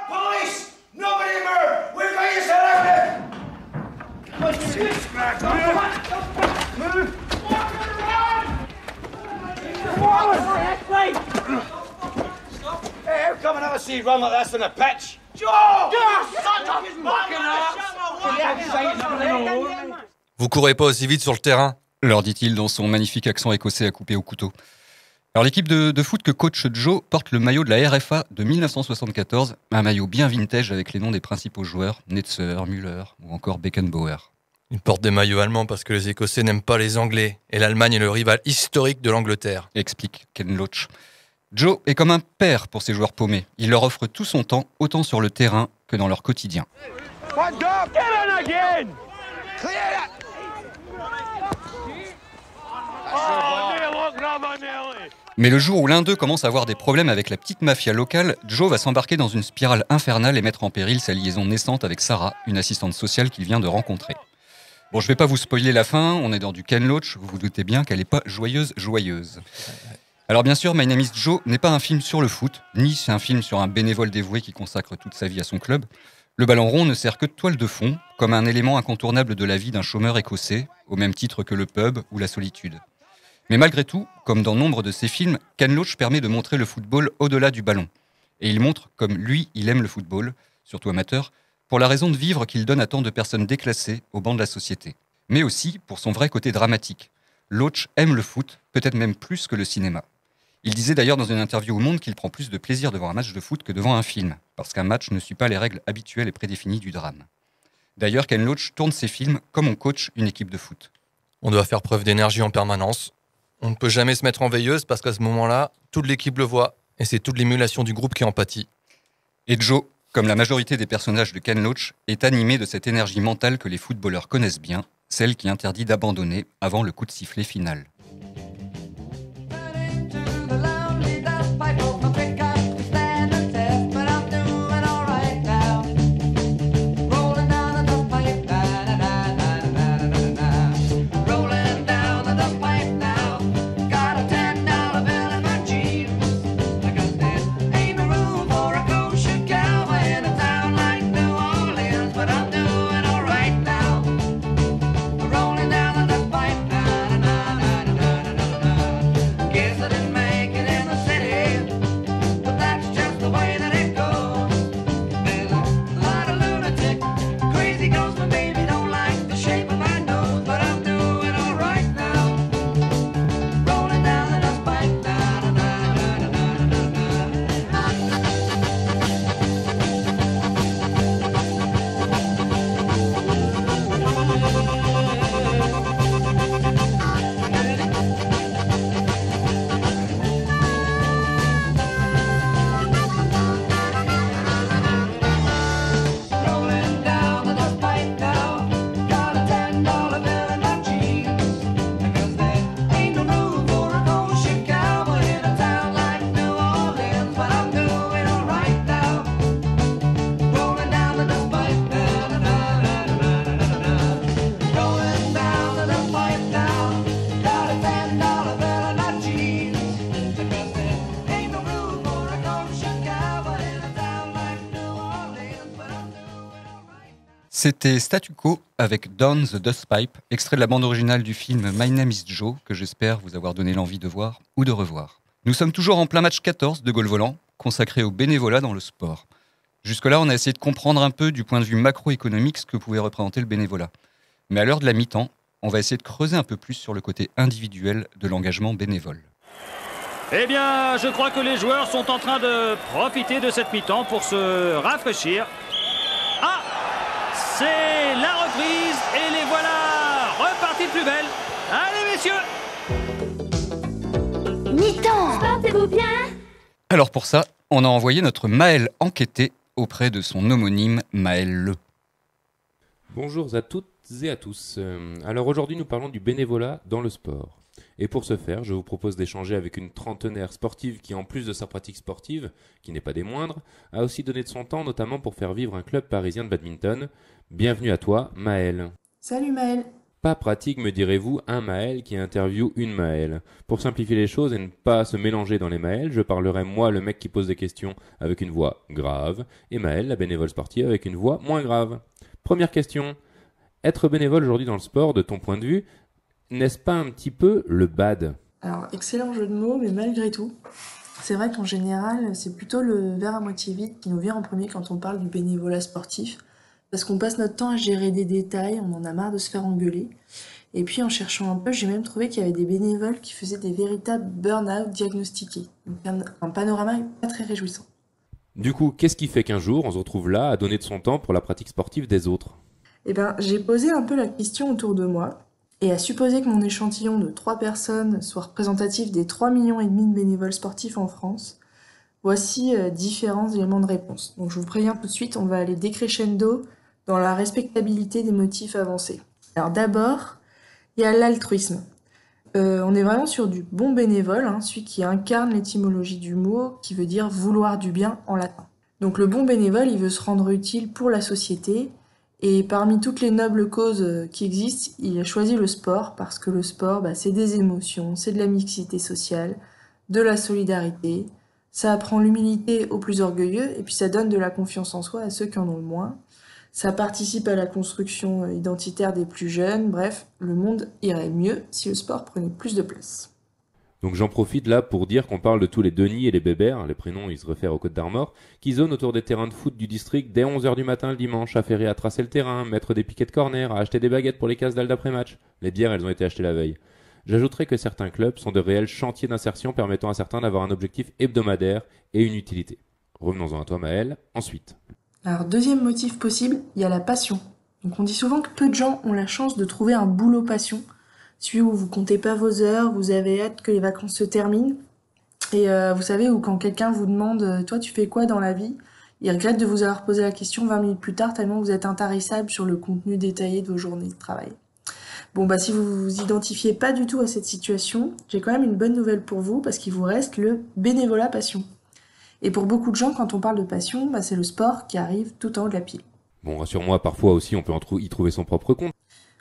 Police! Nobody move! We've got you surrounded! Hey, how come I never see you run like this on a pitch? Joe! Vous courez pas aussi vite sur le terrain, leur dit-il dans son magnifique accent écossais à couper au couteau. Alors l'équipe de foot que coach Joe porte le maillot de la RFA de 1974, un maillot bien vintage avec les noms des principaux joueurs, Netzer, Müller ou encore Beckenbauer. Ils portent des maillots allemands parce que les Écossais n'aiment pas les Anglais et l'Allemagne est le rival historique de l'Angleterre, explique Ken Loach. Joe est comme un père pour ses joueurs paumés. Il leur offre tout son temps, autant sur le terrain que dans leur quotidien. Mais le jour où l'un d'eux commence à avoir des problèmes avec la petite mafia locale, Joe va s'embarquer dans une spirale infernale et mettre en péril sa liaison naissante avec Sarah, une assistante sociale qu'il vient de rencontrer. Bon, je vais pas vous spoiler la fin, on est dans du Ken Loach, vous vous doutez bien qu'elle est pas joyeuse. Alors bien sûr, My Name is Joe n'est pas un film sur le foot, ni c'est un film sur un bénévole dévoué qui consacre toute sa vie à son club. Le ballon rond ne sert que de toile de fond, comme un élément incontournable de la vie d'un chômeur écossais, au même titre que le pub ou la solitude. Mais malgré tout, comme dans nombre de ses films, Ken Loach permet de montrer le football au-delà du ballon. Et il montre comme lui, il aime le football, surtout amateur, pour la raison de vivre qu'il donne à tant de personnes déclassées au banc de la société. Mais aussi pour son vrai côté dramatique. Loach aime le foot, peut-être même plus que le cinéma. Il disait d'ailleurs dans une interview au Monde qu'il prend plus de plaisir devant un match de foot que devant un film, parce qu'un match ne suit pas les règles habituelles et prédéfinies du drame. D'ailleurs, Ken Loach tourne ses films comme on coach une équipe de foot. On doit faire preuve d'énergie en permanence. On ne peut jamais se mettre en veilleuse parce qu'à ce moment-là, toute l'équipe le voit et c'est toute l'émulation du groupe qui en pâtit. Et Joe, comme la majorité des personnages de Ken Loach, est animé de cette énergie mentale que les footballeurs connaissent bien, celle qui interdit d'abandonner avant le coup de sifflet final. C'était Statu Quo avec Down the Dustpipe, extrait de la bande originale du film My Name is Joe, que j'espère vous avoir donné l'envie de voir ou de revoir. Nous sommes toujours en plein match 14 de Gaulle Volant, consacré au bénévolat dans le sport. Jusque-là, on a essayé de comprendre un peu du point de vue macroéconomique ce que pouvait représenter le bénévolat. Mais à l'heure de la mi-temps, on va essayer de creuser un peu plus sur le côté individuel de l'engagement bénévole. Eh bien, je crois que les joueurs sont en train de profiter de cette mi-temps pour se rafraîchir. Ah, c'est la reprise et les voilà repartis de plus belle. Allez, messieurs! Mi-temps! Portez-vous bien? Alors pour ça, on a envoyé notre Maël enquêter auprès de son homonyme Maël Le. Bonjour à toutes et à tous. Alors aujourd'hui, nous parlons du bénévolat dans le sport. Et pour ce faire, je vous propose d'échanger avec une trentenaire sportive qui, en plus de sa pratique sportive, qui n'est pas des moindres, a aussi donné de son temps, notamment pour faire vivre un club parisien de badminton. Bienvenue à toi, Maëlle. Salut Maëlle. Pas pratique, me direz-vous, un Maël qui interviewe une Maëlle. Pour simplifier les choses et ne pas se mélanger dans les Maëls, je parlerai moi, le mec qui pose des questions, avec une voix grave, et Maëlle, la bénévole sportive, avec une voix moins grave. Première question. Être bénévole aujourd'hui dans le sport, de ton point de vue, n'est-ce pas un petit peu le bad? Alors, excellent jeu de mots, mais malgré tout, c'est vrai qu'en général, c'est plutôt le verre à moitié vide qui nous vient en premier quand on parle du bénévolat sportif, parce qu'on passe notre temps à gérer des détails, on en a marre de se faire engueuler. Et puis en cherchant un peu, j'ai même trouvé qu'il y avait des bénévoles qui faisaient des véritables burn-out diagnostiqués. Donc un panorama pas très réjouissant. Du coup, qu'est-ce qui fait qu'un jour, on se retrouve là à donner de son temps pour la pratique sportive des autres? Eh ben, j'ai posé un peu la question autour de moi, et à supposer que mon échantillon de 3 personnes soit représentatif des 3,5 millions de bénévoles sportifs en France, voici différents éléments de réponse. Donc je vous préviens tout de suite, on va aller décrescendo dans la respectabilité des motifs avancés. Alors d'abord, il y a l'altruisme. On est vraiment sur du bon bénévole, celui qui incarne l'étymologie du mot, qui veut dire vouloir du bien en latin. Donc le bon bénévole, il veut se rendre utile pour la société, et parmi toutes les nobles causes qui existent, il a choisi le sport, parce que le sport, c'est des émotions, c'est de la mixité sociale, de la solidarité, ça apprend l'humilité aux plus orgueilleux, et puis ça donne de la confiance en soi à ceux qui en ont le moins. Ça participe à la construction identitaire des plus jeunes, bref, le monde irait mieux si le sport prenait plus de place. Donc j'en profite là pour dire qu'on parle de tous les Denis et les Bébert, les prénoms ils se réfèrent aux Côtes d'Armor, qui zonent autour des terrains de foot du district dès 11h du matin le dimanche, affairés à tracer le terrain, mettre des piquets de corner, à acheter des baguettes pour les casse-dalles d'après-match. Les bières elles ont été achetées la veille. J'ajouterai que certains clubs sont de réels chantiers d'insertion permettant à certains d'avoir un objectif hebdomadaire et une utilité. Revenons-en à toi Maëlle, ensuite. Alors deuxième motif possible, il y a la passion. Donc on dit souvent que peu de gens ont la chance de trouver un boulot passion, celui où vous comptez pas vos heures, vous avez hâte que les vacances se terminent, et vous savez, où quand quelqu'un vous demande « toi tu fais quoi dans la vie ?», il regrette de vous avoir posé la question 20 minutes plus tard tellement vous êtes intarissable sur le contenu détaillé de vos journées de travail. Bon si vous vous identifiez pas du tout à cette situation, j'ai quand même une bonne nouvelle pour vous, parce qu'il vous reste le bénévolat passion. Et pour beaucoup de gens, quand on parle de passion, c'est le sport qui arrive tout en haut de la pile. Bon, rassure-moi, parfois aussi on peut y trouver son propre compte.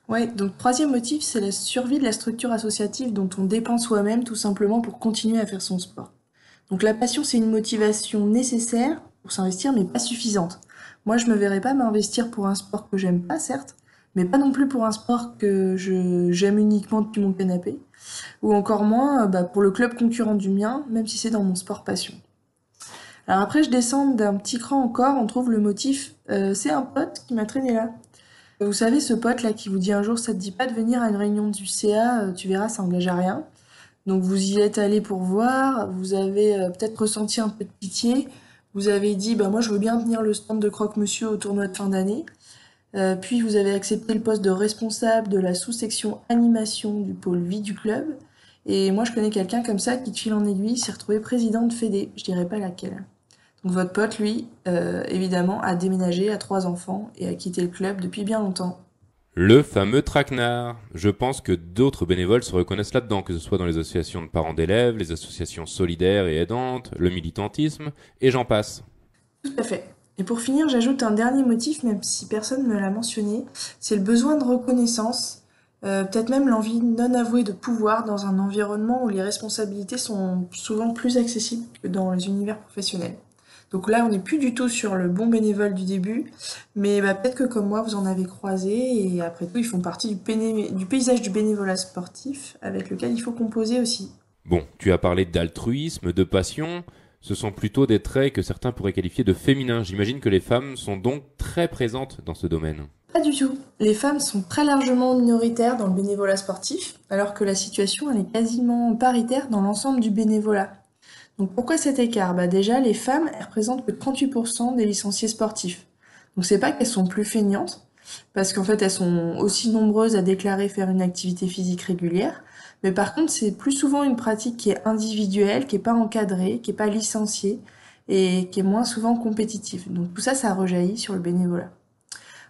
Ouais, donc troisième motif, c'est la survie de la structure associative dont on dépend soi-même tout simplement pour continuer à faire son sport. Donc la passion, c'est une motivation nécessaire pour s'investir, mais pas suffisante. Moi, je me verrais pas m'investir pour un sport que j'aime pas, certes, mais pas non plus pour un sport que j'aime uniquement depuis mon canapé, ou encore moins pour le club concurrent du mien, même si c'est dans mon sport passion. Alors après, je descends d'un petit cran encore, on trouve le motif « c'est un pote qui m'a traîné là ». Vous savez, ce pote-là qui vous dit un jour « ça te dit pas de venir à une réunion du CA, tu verras, ça engage à rien ». Donc vous y êtes allé pour voir, vous avez peut-être ressenti un peu de pitié, vous avez dit « moi je veux bien tenir le stand de croque-monsieur au tournoi de fin d'année ». Puis vous avez accepté le poste de responsable de la sous-section animation du pôle vie du club. Et moi je connais quelqu'un comme ça qui, de fil en aiguille, s'est retrouvé président de Fédé, je dirais pas laquelle. Donc votre pote, lui, évidemment, a déménagé, a 3 enfants et a quitté le club depuis bien longtemps. Le fameux traquenard. Je pense que d'autres bénévoles se reconnaissent là-dedans, que ce soit dans les associations de parents d'élèves, les associations solidaires et aidantes, le militantisme, et j'en passe. Tout à fait. Et pour finir, j'ajoute un dernier motif, même si personne ne me l'a mentionné, c'est le besoin de reconnaissance, peut-être même l'envie non avouée de pouvoir dans un environnement où les responsabilités sont souvent plus accessibles que dans les univers professionnels. Donc là, on n'est plus du tout sur le bon bénévole du début, mais peut-être que comme moi, vous en avez croisé, et après tout, ils font partie du paysage du bénévolat sportif avec lequel il faut composer aussi. Bon, tu as parlé d'altruisme, de passion. Ce sont plutôt des traits que certains pourraient qualifier de féminins. J'imagine que les femmes sont donc très présentes dans ce domaine. Pas du tout. Les femmes sont très largement minoritaires dans le bénévolat sportif, alors que la situation elle est quasiment paritaire dans l'ensemble du bénévolat. Donc pourquoi cet écart ? Déjà, les femmes elles représentent que 38% des licenciés sportifs. Donc c'est pas qu'elles sont plus feignantes, parce qu'en fait elles sont aussi nombreuses à déclarer faire une activité physique régulière, mais par contre c'est plus souvent une pratique qui est individuelle, qui est pas encadrée, qui est pas licenciée, et qui est moins souvent compétitive. Donc tout ça, ça rejaillit sur le bénévolat.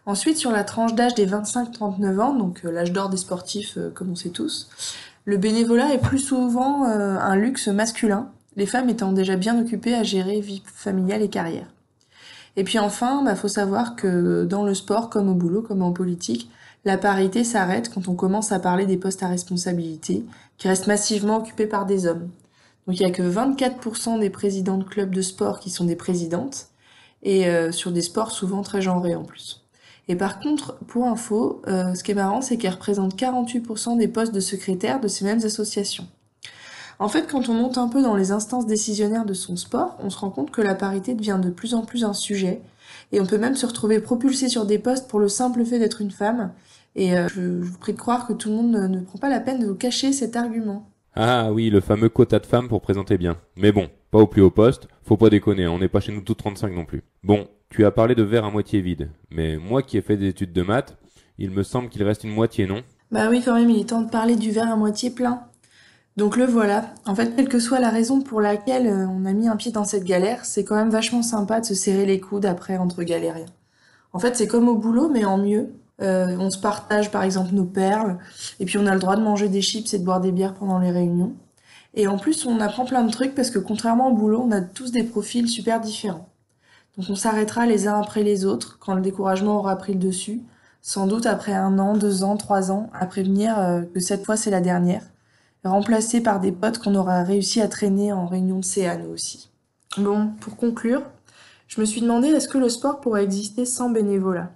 Ensuite, sur la tranche d'âge des 25-39 ans, donc l'âge d'or des sportifs, comme on sait tous, le bénévolat est plus souvent un luxe masculin, les femmes étant déjà bien occupées à gérer vie familiale et carrière. Et puis enfin, faut savoir que dans le sport, comme au boulot, comme en politique, la parité s'arrête quand on commence à parler des postes à responsabilité, qui restent massivement occupés par des hommes. Donc il n'y a que 24% des présidents de clubs de sport qui sont des présidentes, et sur des sports souvent très genrés en plus. Et par contre, pour info, ce qui est marrant, c'est qu'elle représente 48% des postes de secrétaire de ces mêmes associations. En fait, quand on monte un peu dans les instances décisionnaires de son sport, on se rend compte que la parité devient de plus en plus un sujet, et on peut même se retrouver propulsé sur des postes pour le simple fait d'être une femme, et je vous prie de croire que tout le monde ne prend pas la peine de vous cacher cet argument. Ah oui, le fameux quota de femmes pour présenter bien. Mais bon, pas au plus haut poste, faut pas déconner, on n'est pas chez nous toutes 35 non plus. Bon, tu as parlé de verre à moitié vide, mais moi qui ai fait des études de maths, il me semble qu'il reste une moitié, non ? Oui, quand même, il est temps de parler du verre à moitié plein. Donc le voilà. En fait, quelle que soit la raison pour laquelle on a mis un pied dans cette galère, c'est quand même vachement sympa de se serrer les coudes après entre galériens. En fait, c'est comme au boulot, mais en mieux. On se partage par exemple nos perles, et puis on a le droit de manger des chips et de boire des bières pendant les réunions. Et en plus, on apprend plein de trucs parce que contrairement au boulot, on a tous des profils super différents. Donc on s'arrêtera les uns après les autres quand le découragement aura pris le dessus, sans doute après 1 an, 2 ans, 3 ans, à prévenir que cette fois c'est la dernière, remplacés par des potes qu'on aura réussi à traîner en réunion de CA nous aussi. Bon, pour conclure, je me suis demandé est-ce que le sport pourrait exister sans bénévolat ?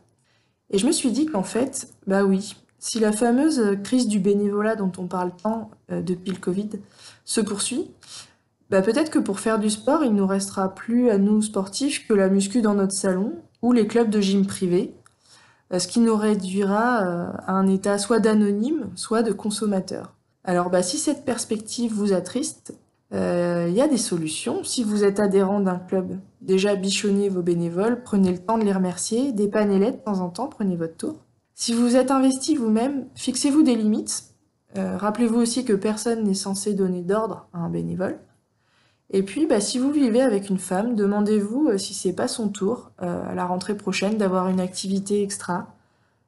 Et je me suis dit qu'en fait, oui, si la fameuse crise du bénévolat dont on parle tant depuis le Covid se poursuit, peut-être que pour faire du sport, il ne nous restera plus à nous sportifs que la muscu dans notre salon ou les clubs de gym privés, ce qui nous réduira à un état soit d'anonyme, soit de consommateur. Alors si cette perspective vous attriste, il y a des solutions. Si vous êtes adhérent d'un club, déjà bichonnez vos bénévoles, prenez le temps de les remercier, dépannez-les de temps en temps, prenez votre tour. Si vous êtes investi vous-même, fixez-vous des limites. Rappelez-vous aussi que personne n'est censé donner d'ordre à un bénévole. Et puis, si vous vivez avec une femme, demandez-vous si c'est pas son tour, à la rentrée prochaine, d'avoir une activité extra,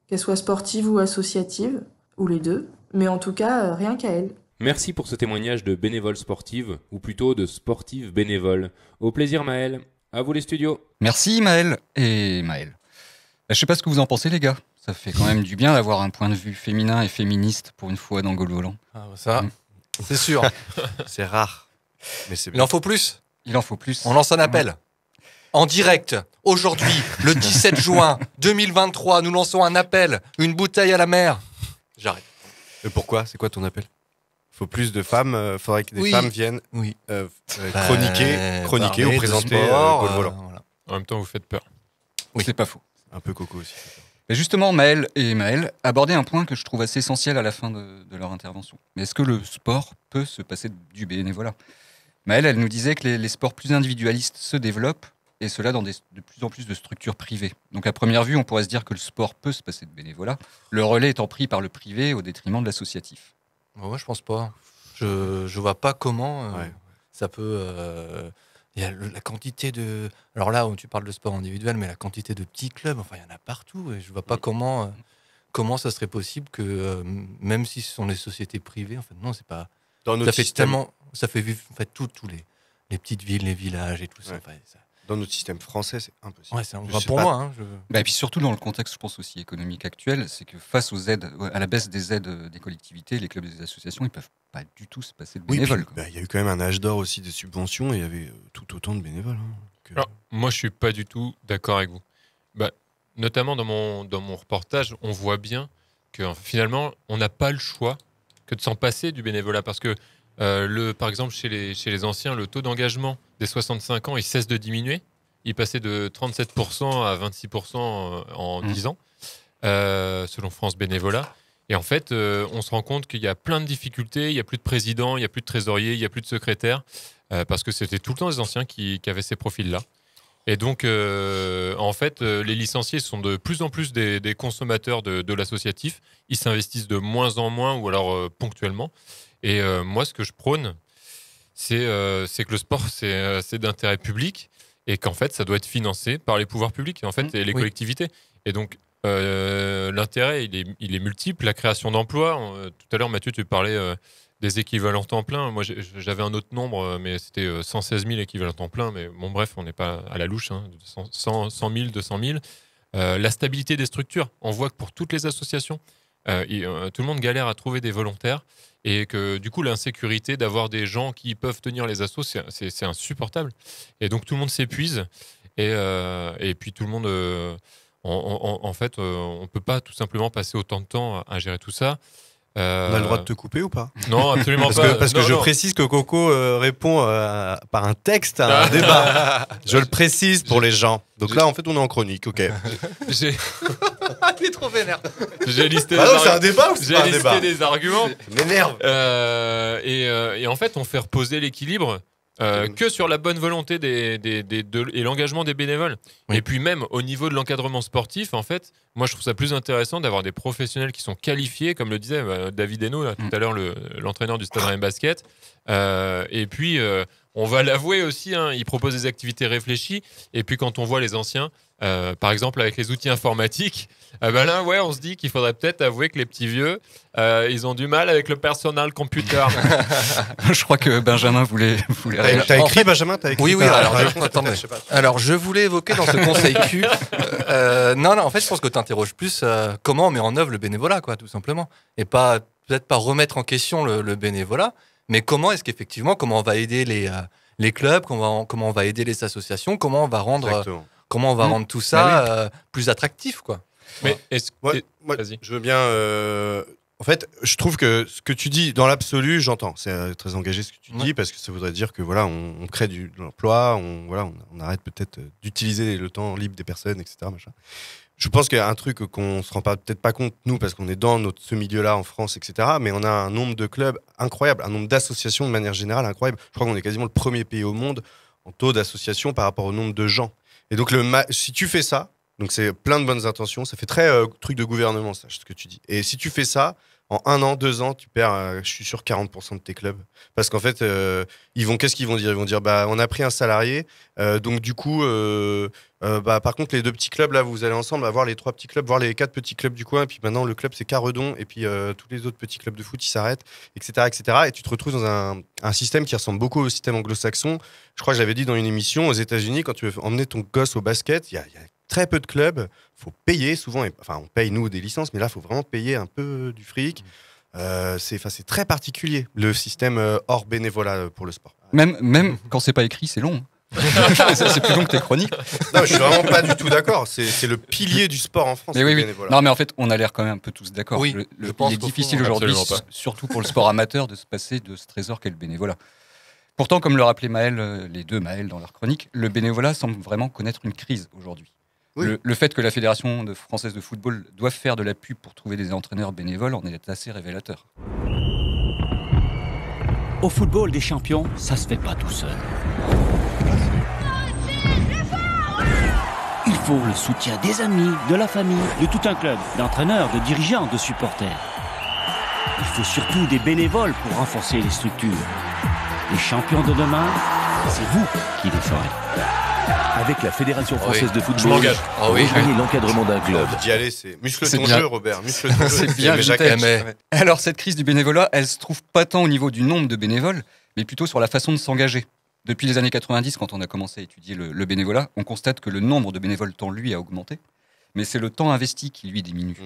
qu'elle soit sportive ou associative, ou les deux, mais en tout cas, rien qu'à elle. Merci pour ce témoignage de bénévole sportive, ou plutôt de sportive bénévole. Au plaisir Maël, à vous les studios. Merci Maël et Maël. Je sais pas ce que vous en pensez les gars, ça fait quand même du bien d'avoir un point de vue féminin et féministe pour une fois dans Gaulle Volant. Ça, c'est sûr. C'est rare. Mais c'est bien. Il en faut plus. Il en faut plus. On lance un appel. En direct, aujourd'hui, le 17 juin 2023, nous lançons un appel, une bouteille à la mer. J'arrête. Et pourquoi ? C'est quoi ton appel ? Faut plus de femmes, faudrait que des femmes viennent chroniquer ou présenter Gaulle Volant. Voilà. En même temps, vous faites peur. Oui, c'est pas faux. Un peu coco aussi. Mais justement, Maël et Maël abordaient un point que je trouve assez essentiel à la fin de leur intervention. Mais est-ce que le sport peut se passer du bénévolat ? Maël, elle nous disait que les sports plus individualistes se développent, et cela dans de plus en plus de structures privées. Donc à première vue, on pourrait se dire que le sport peut se passer de bénévolat, le relais étant pris par le privé au détriment de l'associatif. Moi, je pense pas. Je vois pas comment ça peut... Il y a la quantité de... Alors là, où tu parles de sport individuel, mais la quantité de petits clubs, enfin, il y en a partout. Et je vois pas comment ça serait possible que, même si ce sont les sociétés privées, en fait, non, c'est pas... Dans notre système... Ça fait vivre en fait, tous les petites villes, les villages et tout ça. Enfin, ça... Dans notre système français, c'est impossible. Ouais, c'est un pour moi. Et puis surtout dans le contexte, je pense aussi économique actuel, c'est que face aux aides, à la baisse des aides des collectivités, les clubs et les associations, ils peuvent pas du tout se passer de bénévoles. Il y a eu quand même un âge d'or aussi des subventions et il y avait tout autant de bénévoles. Alors, moi, je suis pas du tout d'accord avec vous. Notamment dans mon reportage, on voit bien que finalement, on n'a pas le choix que de s'en passer du bénévolat. Parce que, par exemple, chez les anciens, le taux d'engagement des 65 ans, il cesse de diminuer. Il passait de 37% à 26% en 10 ans, selon France Bénévolat. Et en fait, on se rend compte qu'il y a plein de difficultés. Il n'y a plus de président, il n'y a plus de trésorier, il n'y a plus de secrétaire. Parce que c'était tout le temps les anciens qui avaient ces profils-là. Et donc, en fait, les licenciés sont de plus en plus des consommateurs de l'associatif. Ils s'investissent de moins en moins ou alors ponctuellement. Et moi, ce que je prône, c'est que le sport, c'est d'intérêt public et qu'en fait, ça doit être financé par les pouvoirs publics et les collectivités. Et donc, l'intérêt, il est multiple. La création d'emplois. Tout à l'heure, Mathieu, tu parlais des équivalents temps plein. Moi, j'avais un autre nombre, mais c'était 116 000 équivalents temps plein. Mais bon, bref, on n'est pas à la louche. 100 000, 200 000. La stabilité des structures. On voit que pour toutes les associations, tout le monde galère à trouver des volontaires. Et que du coup, l'insécurité d'avoir des gens qui peuvent tenir les assos, c'est insupportable. Et donc, tout le monde s'épuise. Et puis, tout le monde... en fait, on ne peut pas tout simplement passer autant de temps à gérer tout ça. On a le droit de te couper ou pas? Non, absolument pas. Parce que je précise que Coco répond par un texte à un débat. Je le précise pour les gens. Donc là, en fait, on est en chronique, ok. Il est trop vénère. J'ai listé, c'est un débat ou c'est pas un débat? des arguments. Ça m'énerve. Et en fait, on fait reposer l'équilibre que sur la bonne volonté et l'engagement des bénévoles. Oui. Et puis même au niveau de l'encadrement sportif, en fait, moi je trouve ça plus intéressant d'avoir des professionnels qui sont qualifiés, comme le disait David Hainaut tout à l'heure, l'entraîneur du Stade Rennais Basket. Et puis on va l'avouer aussi, il propose des activités réfléchies. Et puis quand on voit les anciens, par exemple avec les outils informatiques, là ouais, on se dit qu'il faudrait peut-être avouer que les petits vieux, ils ont du mal avec le personal computer. Je crois que Benjamin voulait T'as écrit, Benjamin, t'as écrit? Oui, alors je voulais évoquer dans ce conseil Q. Non, en fait, je pense que tu interroges plus comment on met en œuvre le bénévolat, quoi, tout simplement. Et peut-être pas remettre en question le bénévolat, mais comment on va aider les clubs, comment on va aider les associations, comment on va rendre tout ça plus attractif, quoi. Mais moi, je veux bien. En fait, je trouve que ce que tu dis, dans l'absolu, j'entends. C'est très engagé ce que tu dis, parce que ça voudrait dire que voilà, on crée de l'emploi, on arrête peut-être d'utiliser le temps libre des personnes, etc. Machin. Je pense qu'il y a un truc qu'on se rend peut-être pas compte, nous, parce qu'on est dans ce milieu-là en France, etc. Mais on a un nombre de clubs incroyable, un nombre d'associations de manière générale incroyable. Je crois qu'on est quasiment le premier pays au monde en taux d'associations par rapport au nombre de gens. Et donc, si tu fais ça, donc c'est plein de bonnes intentions, ça fait très truc de gouvernement, ça, ce que tu dis. Et si tu fais ça, en 1 an, 2 ans, tu perds, je suis sûr, 40% de tes clubs. Parce qu'en fait, qu'est-ce qu'ils vont dire? Ils vont dire, on a pris un salarié, donc du coup, par contre, les 2 petits clubs, là, vous allez ensemble voir les 3 petits clubs, voir les 4 petits clubs du coin, et puis maintenant, le club, c'est Caredon, et puis tous les autres petits clubs de foot, ils s'arrêtent, etc., etc. Et tu te retrouves dans un système qui ressemble beaucoup au système anglo-saxon. Je crois que j'avais dit dans une émission, aux États-Unis, quand tu veux emmener ton gosse au basket, il y a très peu de clubs, faut payer souvent, on paye nous des licences, mais là, il faut vraiment payer un peu du fric. C'est très particulier, le système hors bénévolat pour le sport. Même quand c'est pas écrit, c'est long. C'est plus long que tes chroniques. Non, je suis vraiment pas du tout d'accord. C'est le pilier du sport en France. Mais oui. Non, mais en fait, on a l'air quand même un peu tous d'accord. Oui, il est difficile aujourd'hui, surtout pour le sport amateur, de se passer de ce trésor qu'est le bénévolat. Pourtant, comme le rappelait Maël, les 2 Maël dans leur chronique, le bénévolat semble vraiment connaître une crise aujourd'hui. Oui. Le fait que la Fédération française de football doive faire de la pub pour trouver des entraîneurs bénévoles en est assez révélateur. Au football des champions, ça se fait pas tout seul. Il faut le soutien des amis, de la famille, de tout un club, d'entraîneurs, de dirigeants, de supporters. Il faut surtout des bénévoles pour renforcer les structures. Les champions de demain, c'est vous qui les ferez. Avec la Fédération française de football, rejoignez l'encadrement d'un club. D'y aller, c'est muscle ton jeu, Robert. Muscle ton jeu. C'est bien. Alors cette crise du bénévolat, elle se trouve pas tant au niveau du nombre de bénévoles, mais plutôt sur la façon de s'engager. Depuis les années 90, quand on a commencé à étudier le bénévolat, on constate que le nombre de bénévoles tend lui à augmenter, mais c'est le temps investi qui lui diminue.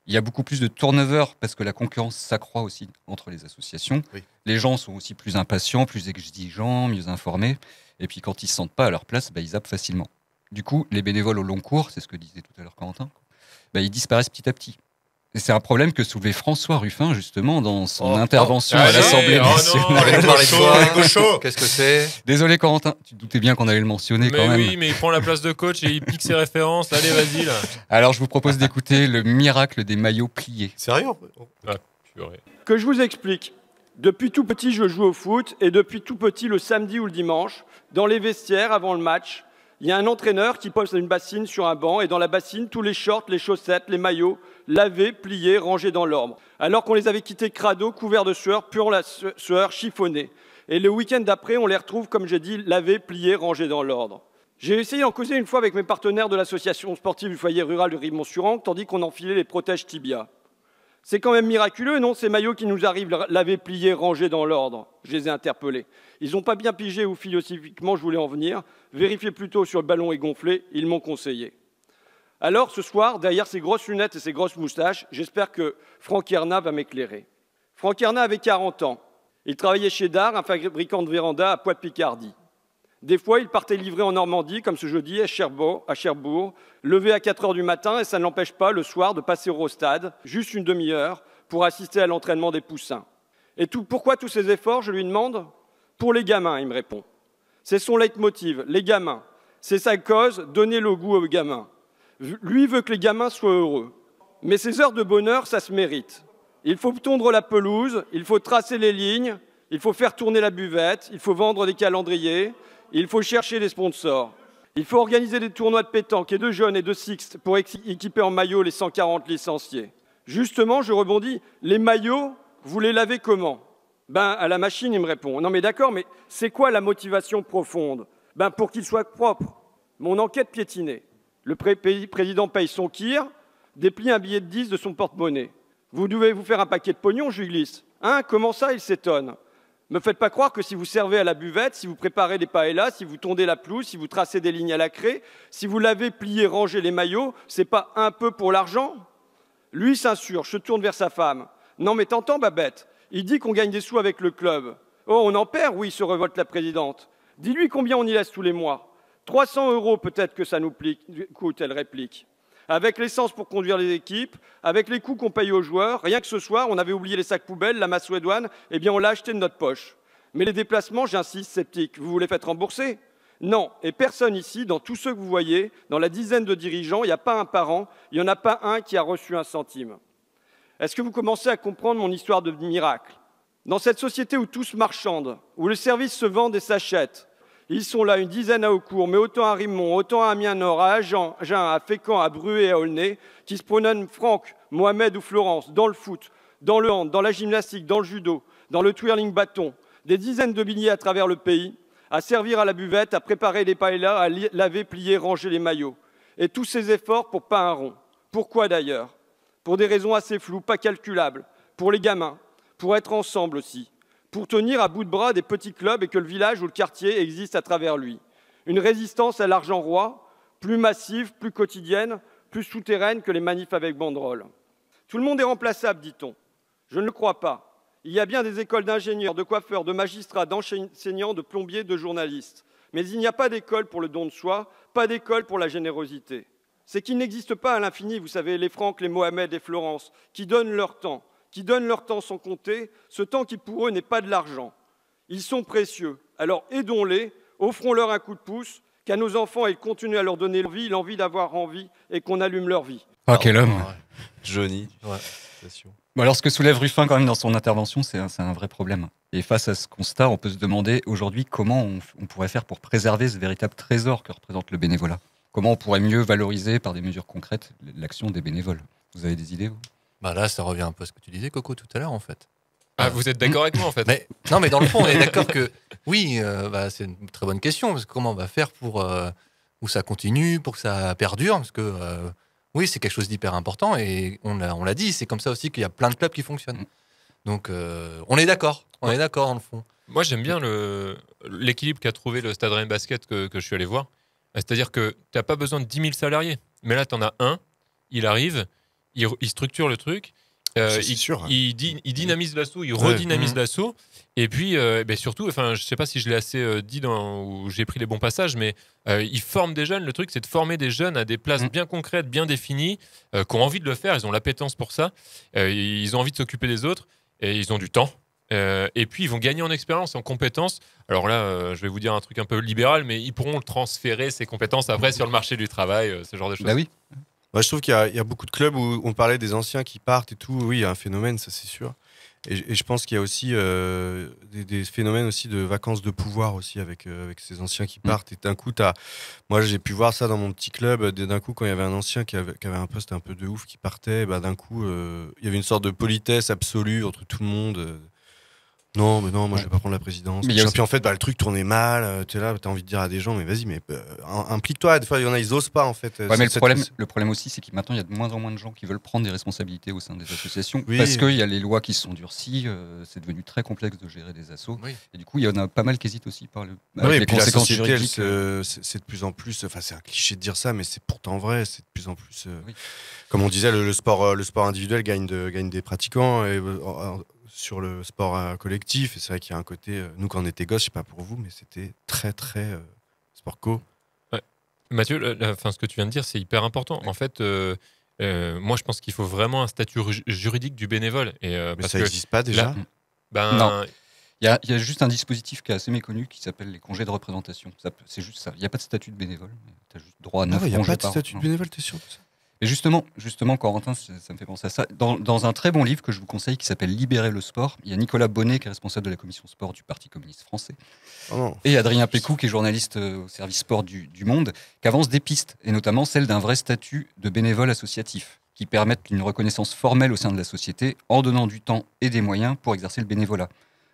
Il y a beaucoup plus de turnover parce que la concurrence s'accroît aussi entre les associations. Oui. Les gens sont aussi plus impatients, plus exigeants, mieux informés. Et puis quand ils ne se sentent pas à leur place, ils zappent facilement. Du coup, les bénévoles au long cours, c'est ce que disait tout à l'heure Corentin, ils disparaissent petit à petit. Et c'est un problème que soulevait François Ruffin, justement, dans son intervention à l'Assemblée nationale. Qu'est-ce que c'est? Désolé, Corentin, tu te doutais bien qu'on allait le mentionner quand même. Mais oui, mais il prend la place de coach et il pique ses références. Allez, vas-y, là. Alors, je vous propose d'écouter le miracle des maillots pliés. Sérieux? Ah, purée. Que je vous explique. Depuis tout petit, je joue au foot, et depuis tout petit, le samedi ou le dimanche, dans les vestiaires, avant le match, il y a un entraîneur qui pose une bassine sur un banc, et dans la bassine, tous les shorts, les chaussettes, les maillots, lavés, pliés, rangés dans l'ordre. Alors qu'on les avait quittés crado, couverts de sueur, puant la sueur, chiffonnés. Et le week-end d'après, on les retrouve, comme j'ai dit, lavés, pliés, rangés dans l'ordre. J'ai essayé d'en causer une fois avec mes partenaires de l'association sportive du foyer rural de Rive-Mont-sur-Anque, tandis qu'on enfilait les protèges tibia. C'est quand même miraculeux, non, ces maillots qui nous arrivent lavés, pliés, rangés dans l'ordre? Je les ai interpellés. Ils n'ont pas bien pigé où philosophiquement je voulais en venir. Vérifiez plutôt sur le ballon est gonflé, ils m'ont conseillé. Alors, ce soir, derrière ses grosses lunettes et ses grosses moustaches, j'espère que Franck Erna va m'éclairer. Franck Erna avait 40 ans. Il travaillait chez Dard, un fabricant de véranda à Poix-de-Picardie. Des fois, il partait livrer en Normandie, comme ce jeudi, à Cherbourg, levé à 4 h du matin, et ça ne l'empêche pas, le soir, de passer au stade, juste une demi-heure, pour assister à l'entraînement des poussins. Et pourquoi tous ces efforts, je lui demande? Pour les gamins, il me répond. C'est son leitmotiv, les gamins. C'est sa cause, donner le goût aux gamins. Lui veut que les gamins soient heureux. Mais ces heures de bonheur, ça se mérite. Il faut tondre la pelouse, il faut tracer les lignes, il faut faire tourner la buvette, il faut vendre des calendriers, il faut chercher des sponsors. Il faut organiser des tournois de pétanque et de jeunes et de sixte pour équiper en maillot les 140 licenciés. Justement, je rebondis, les maillots, vous les lavez comment? À la machine, il me répond. Non mais d'accord, mais c'est quoi la motivation profonde? Pour qu'ils soient propres. Mon enquête piétinée. Le président paye son kir, déplie un billet de 10 de son porte-monnaie. Vous devez vous faire un paquet de pognon, je lui glisse. Hein, comment ça, il s'étonne? Me faites pas croire que si vous servez à la buvette, si vous préparez des paellas, si vous tondez la pelouse, si vous tracez des lignes à la craie, si vous lavez, pliez, rangez les maillots, c'est pas un peu pour l'argent? Lui s'insurge, se tourne vers sa femme. Non mais t'entends, Babette? Il dit qu'on gagne des sous avec le club. Oh, on en perd, oui, se révolte la présidente. Dis-lui combien on y laisse tous les mois. 300 € peut-être que ça nous coûte, elle réplique. Avec l'essence pour conduire les équipes, avec les coûts qu'on paye aux joueurs, rien que ce soir, on avait oublié les sacs poubelles, la macédoine, eh bien on l'a acheté de notre poche. Mais les déplacements, j'insiste, sceptique, vous vous les faites rembourser? Non, et personne ici, dans tous ceux que vous voyez, dans la dizaine de dirigeants, il n'y a pas un parent, il n'y en a pas un qui a reçu un centime. Est-ce que vous commencez à comprendre mon histoire de miracle? Dans cette société où tout se marchande, où les services se vendent et s'achètent, ils sont là, une dizaine à Aucourt, mais autant à Rimont, autant à Amiens-Nord, à Agen, à Fécamp, à Bruay et à Aulnay, qui se promènent Franck, Mohamed ou Florence, dans le foot, dans le hand, dans la gymnastique, dans le judo, dans le twirling bâton, des dizaines de billets à travers le pays, à servir à la buvette, à préparer les paellas, à laver, plier, ranger les maillots. Et tous ces efforts pour pas un rond. Pourquoi d'ailleurs? Pour des raisons assez floues, pas calculables. Pour les gamins, pour être ensemble aussi. Pour tenir à bout de bras des petits clubs et que le village ou le quartier existe à travers lui. Une résistance à l'argent roi, plus massive, plus quotidienne, plus souterraine que les manifs avec banderole. Tout le monde est remplaçable, dit-on. Je ne le crois pas. Il y a bien des écoles d'ingénieurs, de coiffeurs, de magistrats, d'enseignants, de plombiers, de journalistes. Mais il n'y a pas d'école pour le don de soi, pas d'école pour la générosité. C'est qu'il n'existe pas à l'infini, vous savez, les Franck, les Mohamed et Florence, qui donnent leur temps sans compter, ce temps qui pour eux n'est pas de l'argent. Ils sont précieux, alors aidons-les, offrons-leur un coup de pouce, qu'à nos enfants, ils continuent à leur donner l'envie d'avoir envie et qu'on allume leur vie. Oh, quel homme! Johnny. Ouais, c'est sûr. Alors, ce que soulève Ruffin quand même dans son intervention, c'est un vrai problème. Et face à ce constat, on peut se demander aujourd'hui comment on pourrait faire pour préserver ce véritable trésor que représente le bénévolat. Comment on pourrait mieux valoriser par des mesures concrètes l'action des bénévoles? Vous avez des idées, vous? Là, ça revient un peu à ce que tu disais, Coco, tout à l'heure, en fait. Ah, vous êtes d'accord avec moi, en fait? Non, mais dans le fond, on est d'accord que oui, c'est une très bonne question, parce que comment on va faire pour où ça continue, pour que ça perdure, parce que oui, c'est quelque chose d'hyper important, et on l'a dit, c'est comme ça aussi qu'il y a plein de clubs qui fonctionnent. Donc, on est d'accord dans le fond. Moi, j'aime bien l'équilibre qu'a trouvé le Stade Rennais Basket que je suis allé voir. C'est-à-dire que tu n'as pas besoin de 10 000 salariés, mais là, tu en as un, il arrive, il structure le truc. Il dynamise l'assaut, il Ouais. redynamise l'assaut. Et puis, surtout, je sais pas si je l'ai assez dit où j'ai pris les bons passages, mais ils forment des jeunes. Le truc, c'est de former des jeunes à des places bien concrètes, bien définies, qui ont envie de le faire. Ils ont l'appétence pour ça. Ils ont envie de s'occuper des autres et ils ont du temps. Et puis, ils vont gagner en expérience, en compétences. Alors là, je vais vous dire un truc un peu libéral, mais ils pourront transférer ces compétences après sur le marché du travail, ce genre de choses. Bah oui. Ouais, je trouve qu'il y a beaucoup de clubs où on parlait des anciens qui partent et tout. Oui, il y a un phénomène, ça c'est sûr. Et je pense qu'il y a aussi des phénomènes aussi de vacances de pouvoir aussi avec ces anciens qui partent. Et d'un coup, moi j'ai pu voir ça dans mon petit club. D'un coup, quand il y avait un ancien qui avait un poste un peu de ouf qui partait, d'un coup, il y avait une sorte de politesse absolue entre tout le monde. Non, mais non, moi je vais pas prendre la présidence. Mais Puis en fait, le truc tournait mal. Tu es là, t'as envie de dire à des gens, mais vas-y, mais implique-toi. Des fois, il y en a, ils osent pas en fait. Ouais, mais le problème aussi, c'est que maintenant, il y a de moins en moins de gens qui veulent prendre des responsabilités au sein des associations. Oui. Parce qu'il y a les lois qui se sont durcies. C'est devenu très complexe de gérer des assos. Oui. Et du coup, il y en a pas mal qui hésitent aussi par les conséquences juridiques. C'est de plus en plus. Enfin, c'est un cliché de dire ça, mais c'est pourtant vrai. C'est de plus en plus. Comme on disait, le sport individuel gagne des pratiquants. Sur le sport collectif, et c'est vrai qu'il y a un côté, nous quand on était gosses, je sais pas pour vous, mais c'était très très sport co. Ouais. Mathieu, ce que tu viens de dire, c'est hyper important. En fait, moi je pense qu'il faut vraiment un statut juridique du bénévole. Mais ça n'existe pas déjà. Non. Il y a juste un dispositif qui est assez méconnu qui s'appelle les congés de représentation. C'est juste ça. Il n'y a pas de statut de bénévole. Tu as juste droit à 9 congés par an. Il n'y a pas de statut de bénévole, t'es sûr de ça? Et justement, Corentin, ça me fait penser à ça. Dans un très bon livre que je vous conseille qui s'appelle Libérer le sport, il y a Nicolas Bonnet qui est responsable de la commission sport du Parti communiste français. Et Adrien Pécou qui est journaliste au service sport du Monde, qui avance des pistes, et notamment celle d'un vrai statut de bénévole associatif qui permettent une reconnaissance formelle au sein de la société en donnant du temps et des moyens pour exercer le bénévolat.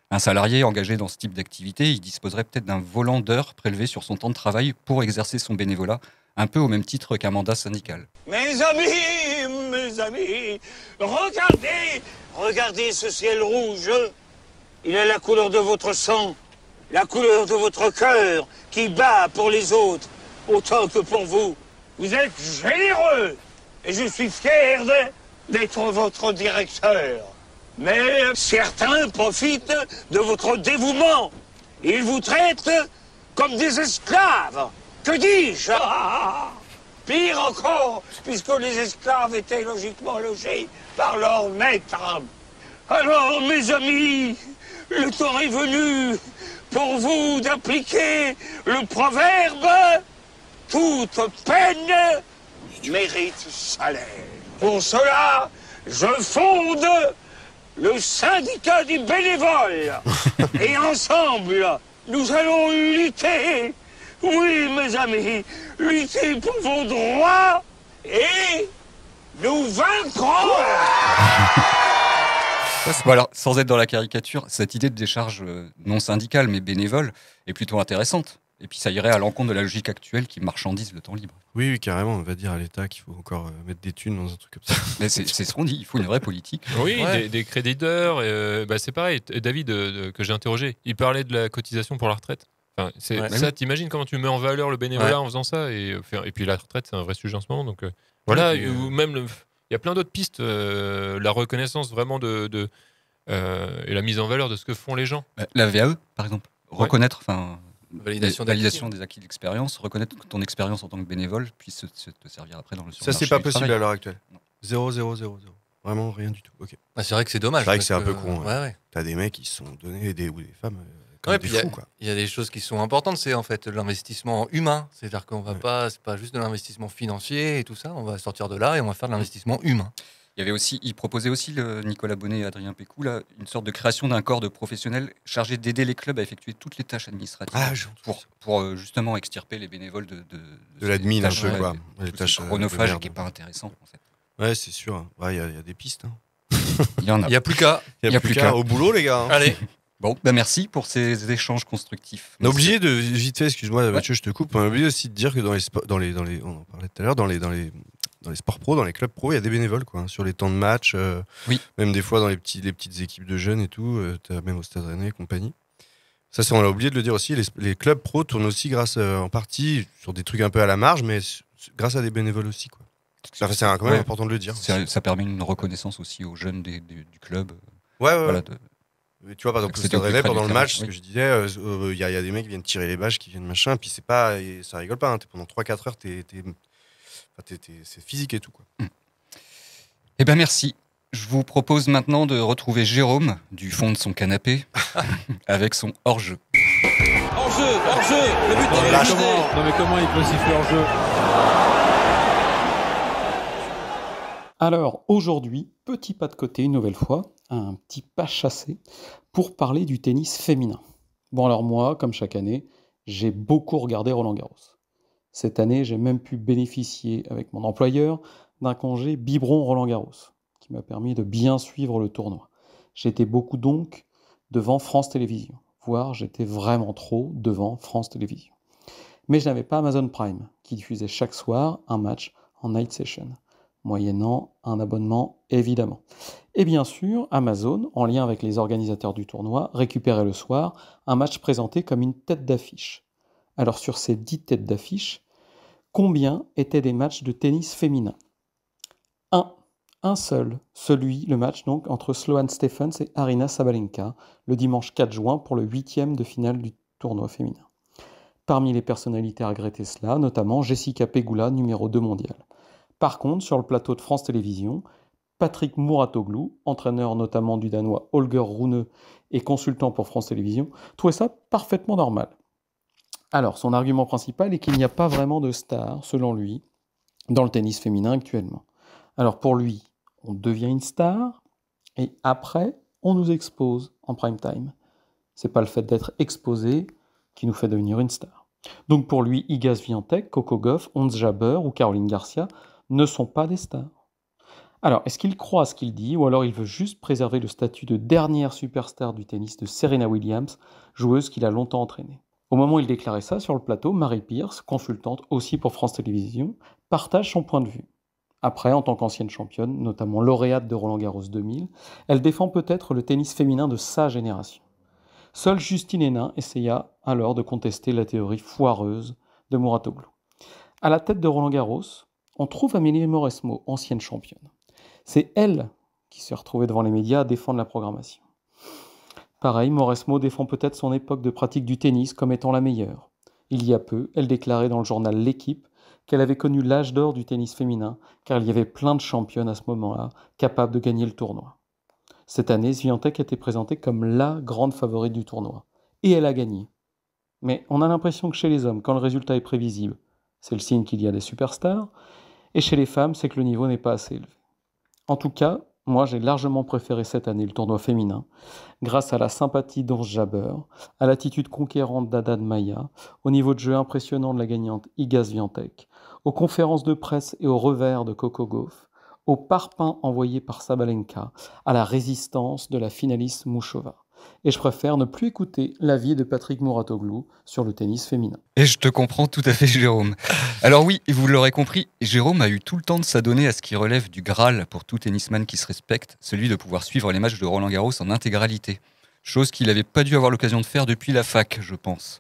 Un salarié engagé dans ce type d'activité, il disposerait peut-être d'un volant d'heures prélevé sur son temps de travail pour exercer son bénévolat, un peu au même titre qu'un mandat syndical. Mes amis, regardez ce ciel rouge. Il est la couleur de votre sang, la couleur de votre cœur qui bat pour les autres, autant que pour vous. Vous êtes généreux et je suis fier d'être votre directeur. Mais certains profitent de votre dévouement. Ils vous traitent comme des esclaves. Que dis-je? Pire encore, puisque les esclaves étaient logiquement logés par leur maître. Alors, mes amis, le temps est venu pour vous d'appliquer le proverbe « Toute peine mérite salaire ». Pour cela, je fonde le syndicat des bénévoles. Et ensemble, nous allons lutter. Oui, mes amis, lutter pour vos droits et nous vaincrons. Voilà, sans être dans la caricature, cette idée de décharge non syndicale mais bénévole est plutôt intéressante. Et puis ça irait à l'encontre de la logique actuelle qui marchandise le temps libre. Oui, carrément, on va dire à l'État qu'il faut encore mettre des thunes dans un truc comme ça. Mais c'est ce qu'on dit, il faut une vraie politique. Oui, des crédits d'heures, c'est pareil, David que j'ai interrogé, il parlait de la cotisation pour la retraite. Enfin, ça, t'imagines comment tu mets en valeur le bénévolat en faisant ça et puis la retraite, c'est un vrai sujet en ce moment. Donc voilà, ou même il y a plein d'autres pistes, la reconnaissance vraiment et la mise en valeur de ce que font les gens. La VAE, par exemple, reconnaître, validation des acquis d'expérience, reconnaître que ton expérience en tant que bénévole puisse te servir après dans le Ça, c'est pas possible à l'heure actuelle. 0, 0, 0, 0. Vraiment rien du tout. Ok. C'est vrai que c'est dommage. C'est vrai que c'est un peu con. Ouais. T'as des mecs qui se sont donnés, ou des femmes. Il y a des choses qui sont importantes, c'est en fait l'investissement humain. C'est-à-dire qu'on va pas, c'est pas juste de l'investissement financier et tout ça. On va sortir de là et on va faire de l'investissement humain. Il proposait aussi, Nicolas Bonnet et Adrien Pécou, là, une sorte de création d'un corps de professionnels chargés d'aider les clubs à effectuer toutes les tâches administratives pour justement extirper les bénévoles de l'admin un peu, quoi. Les tâches chronophages qui n'est pas intéressant, en fait. Ouais, c'est sûr. Il y a des pistes. Il y en a. Il n'y a plus qu'à. Il n'y a plus qu'à. Au boulot, les gars. Allez. Bon, merci pour ces échanges constructifs. On a oublié de, vite fait, excuse-moi Mathieu, je te coupe, on a oublié aussi de dire que on en parlait tout à l'heure, dans les sports pro, dans les clubs pro, il y a des bénévoles, quoi, sur les temps de match, même des fois dans les petites équipes de jeunes et tout, même au Stade Rennais et compagnie. Ça, on a oublié de le dire aussi, les clubs pro tournent aussi grâce, en partie, sur des trucs un peu à la marge, mais grâce à des bénévoles aussi, quoi. C'est quand même important de le dire. Ça permet une reconnaissance aussi aux jeunes du club. Ouais. Voilà, tu vois, par exemple, le Stade Rennais, pendant le match, ce que je disais, il y a des mecs qui viennent tirer les bâches, qui viennent machin, puis ça rigole pas. Hein, pendant 3-4 heures, c'est physique et tout, quoi. Eh ben merci. Je vous propose maintenant de retrouver Jérôme du fond de son canapé avec son hors-jeu. Hors-jeu, le but est lâché. Non mais comment il peut siffler hors-jeu? Alors aujourd'hui, petit pas de côté une nouvelle fois, un petit pas chassé pour parler du tennis féminin. Bon alors moi, comme chaque année, j'ai beaucoup regardé Roland-Garros. Cette année, j'ai même pu bénéficier avec mon employeur d'un congé biberon Roland-Garros, qui m'a permis de bien suivre le tournoi. J'étais beaucoup donc devant France Télévisions, voire j'étais vraiment trop devant France Télévisions. Mais je n'avais pas Amazon Prime, qui diffusait chaque soir un match en night session, moyennant un abonnement évidemment. Et bien sûr, Amazon, en lien avec les organisateurs du tournoi, récupérait le soir un match présenté comme une tête d'affiche. Alors sur ces 10 têtes d'affiche, combien étaient des matchs de tennis féminin ? Un seul, le match donc entre Sloane Stephens et Aryna Sabalenka, le dimanche 4 juin pour le 8e de finale du tournoi féminin. Parmi les personnalités à regretter cela, notamment Jessica Pegula, numéro 2 mondial. Par contre, sur le plateau de France Télévisions, Patrick Mouratoglou, entraîneur notamment du Danois Holger Rune et consultant pour France Télévisions, trouvait ça parfaitement normal. Alors, son argument principal est qu'il n'y a pas vraiment de star, selon lui, dans le tennis féminin actuellement. Alors pour lui, on devient une star, et après, on nous expose en prime time. C'est pas le fait d'être exposé qui nous fait devenir une star. Donc pour lui, Iga Swiatek, Coco Gauff, Ons Jabeur ou Caroline Garcia ne sont pas des stars. Alors, est-ce qu'il croit à ce qu'il dit, ou alors il veut juste préserver le statut de dernière superstar du tennis de Serena Williams, joueuse qu'il a longtemps entraînée? Au moment où il déclarait ça sur le plateau, Marie Pierce, consultante aussi pour France Télévisions, partage son point de vue. Après, en tant qu'ancienne championne, notamment lauréate de Roland-Garros 2000, elle défend peut-être le tennis féminin de sa génération. Seule Justine Henin essaya alors de contester la théorie foireuse de Mouratoglou. À la tête de Roland-Garros, on trouve Amélie Mauresmo, ancienne championne. C'est elle qui s'est retrouvée devant les médias à défendre la programmation. Pareil, Mauresmo défend peut-être son époque de pratique du tennis comme étant la meilleure. Il y a peu, elle déclarait dans le journal L'Équipe qu'elle avait connu l'âge d'or du tennis féminin, car il y avait plein de championnes à ce moment-là, capables de gagner le tournoi. Cette année, Swiatek était présentée comme la grande favorite du tournoi. Et elle a gagné. Mais on a l'impression que chez les hommes, quand le résultat est prévisible, c'est le signe qu'il y a des superstars, et chez les femmes, c'est que le niveau n'est pas assez élevé. En tout cas, moi j'ai largement préféré cette année le tournoi féminin, grâce à la sympathie d'Ons Jabeur, à l'attitude conquérante d'Haddad Maia, au niveau de jeu impressionnant de la gagnante Iga Swiatek, aux conférences de presse et aux revers de Coco Gauff, aux parpaings envoyés par Sabalenka, à la résistance de la finaliste Mouchova. Et je préfère ne plus écouter l'avis de Patrick Mouratoglou sur le tennis féminin. Et je te comprends tout à fait, Jérôme. Alors oui, vous l'aurez compris, Jérôme a eu tout le temps de s'adonner à ce qui relève du Graal pour tout tennisman qui se respecte, celui de pouvoir suivre les matchs de Roland-Garros en intégralité. Chose qu'il n'avait pas dû avoir l'occasion de faire depuis la fac, je pense.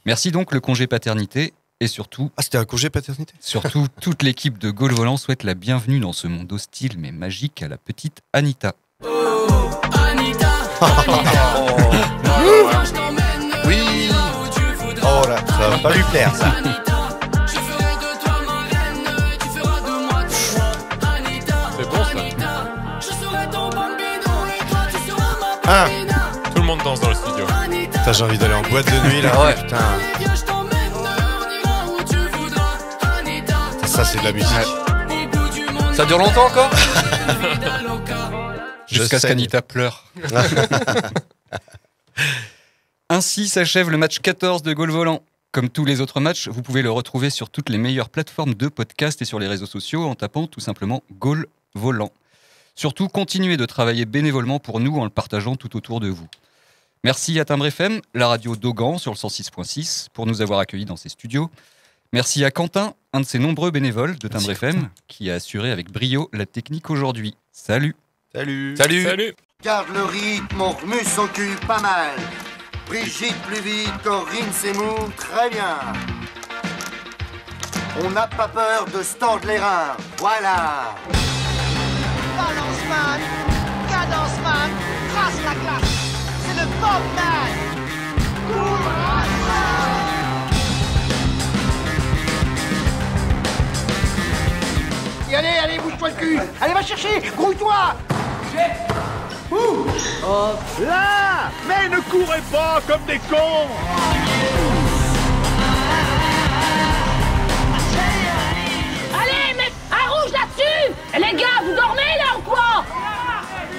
Merci donc le congé paternité. Et surtout... Ah, c'était un congé paternité. Surtout, toute l'équipe de Gaulle Volant souhaite la bienvenue dans ce monde hostile mais magique à la petite Anita. Oui. Oh là, ça va pas lui plaire, ça. C'est bon, ça. Ah. Tout le monde danse dans le studio. Putain, j'ai envie d'aller en boîte de nuit, là. Ouais. Putain. Ça, c'est de la musique. Ça dure longtemps encore? Jusqu'à ce qu'Anita pleure. Ainsi s'achève le match 14 de Gaulle Volant. Comme tous les autres matchs, vous pouvez le retrouver sur toutes les meilleures plateformes de podcast et sur les réseaux sociaux en tapant tout simplement Gaulle Volant. Surtout, continuez de travailler bénévolement pour nous en le partageant tout autour de vous. Merci à Timbre FM, la radio d'Augan sur le 106.6, pour nous avoir accueillis dans ses studios. Merci à Quentin, un de ses nombreux bénévoles de Timbre FM, qui a assuré avec brio la technique aujourd'hui. Salut. Salut. Salut. Garde le rythme, on remue son cul pas mal. Brigitte plus vite, Corinne c'est mou, très bien. On n'a pas peur de se tordre les reins. Voilà. Balance man, cadence man, trace la classe. C'est le Bob man. Et allez, bouge-toi le cul. Allez, va chercher, grouille-toi. Là! Mais ne courez pas comme des cons! Allez, mets un rouge là-dessus! Et les gars, vous dormez là ou quoi?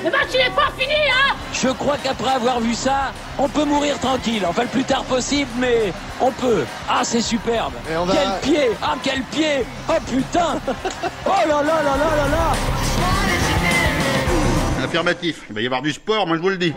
Le match il est pas fini, hein? Je crois qu'après avoir vu ça, on peut mourir tranquille. Enfin, le plus tard possible, mais on peut. Ah, c'est superbe. Quel pied! Ah, quel pied! Oh putain! Oh là là là là là là! Affirmatif. Il va y avoir du sport, moi je vous le dis.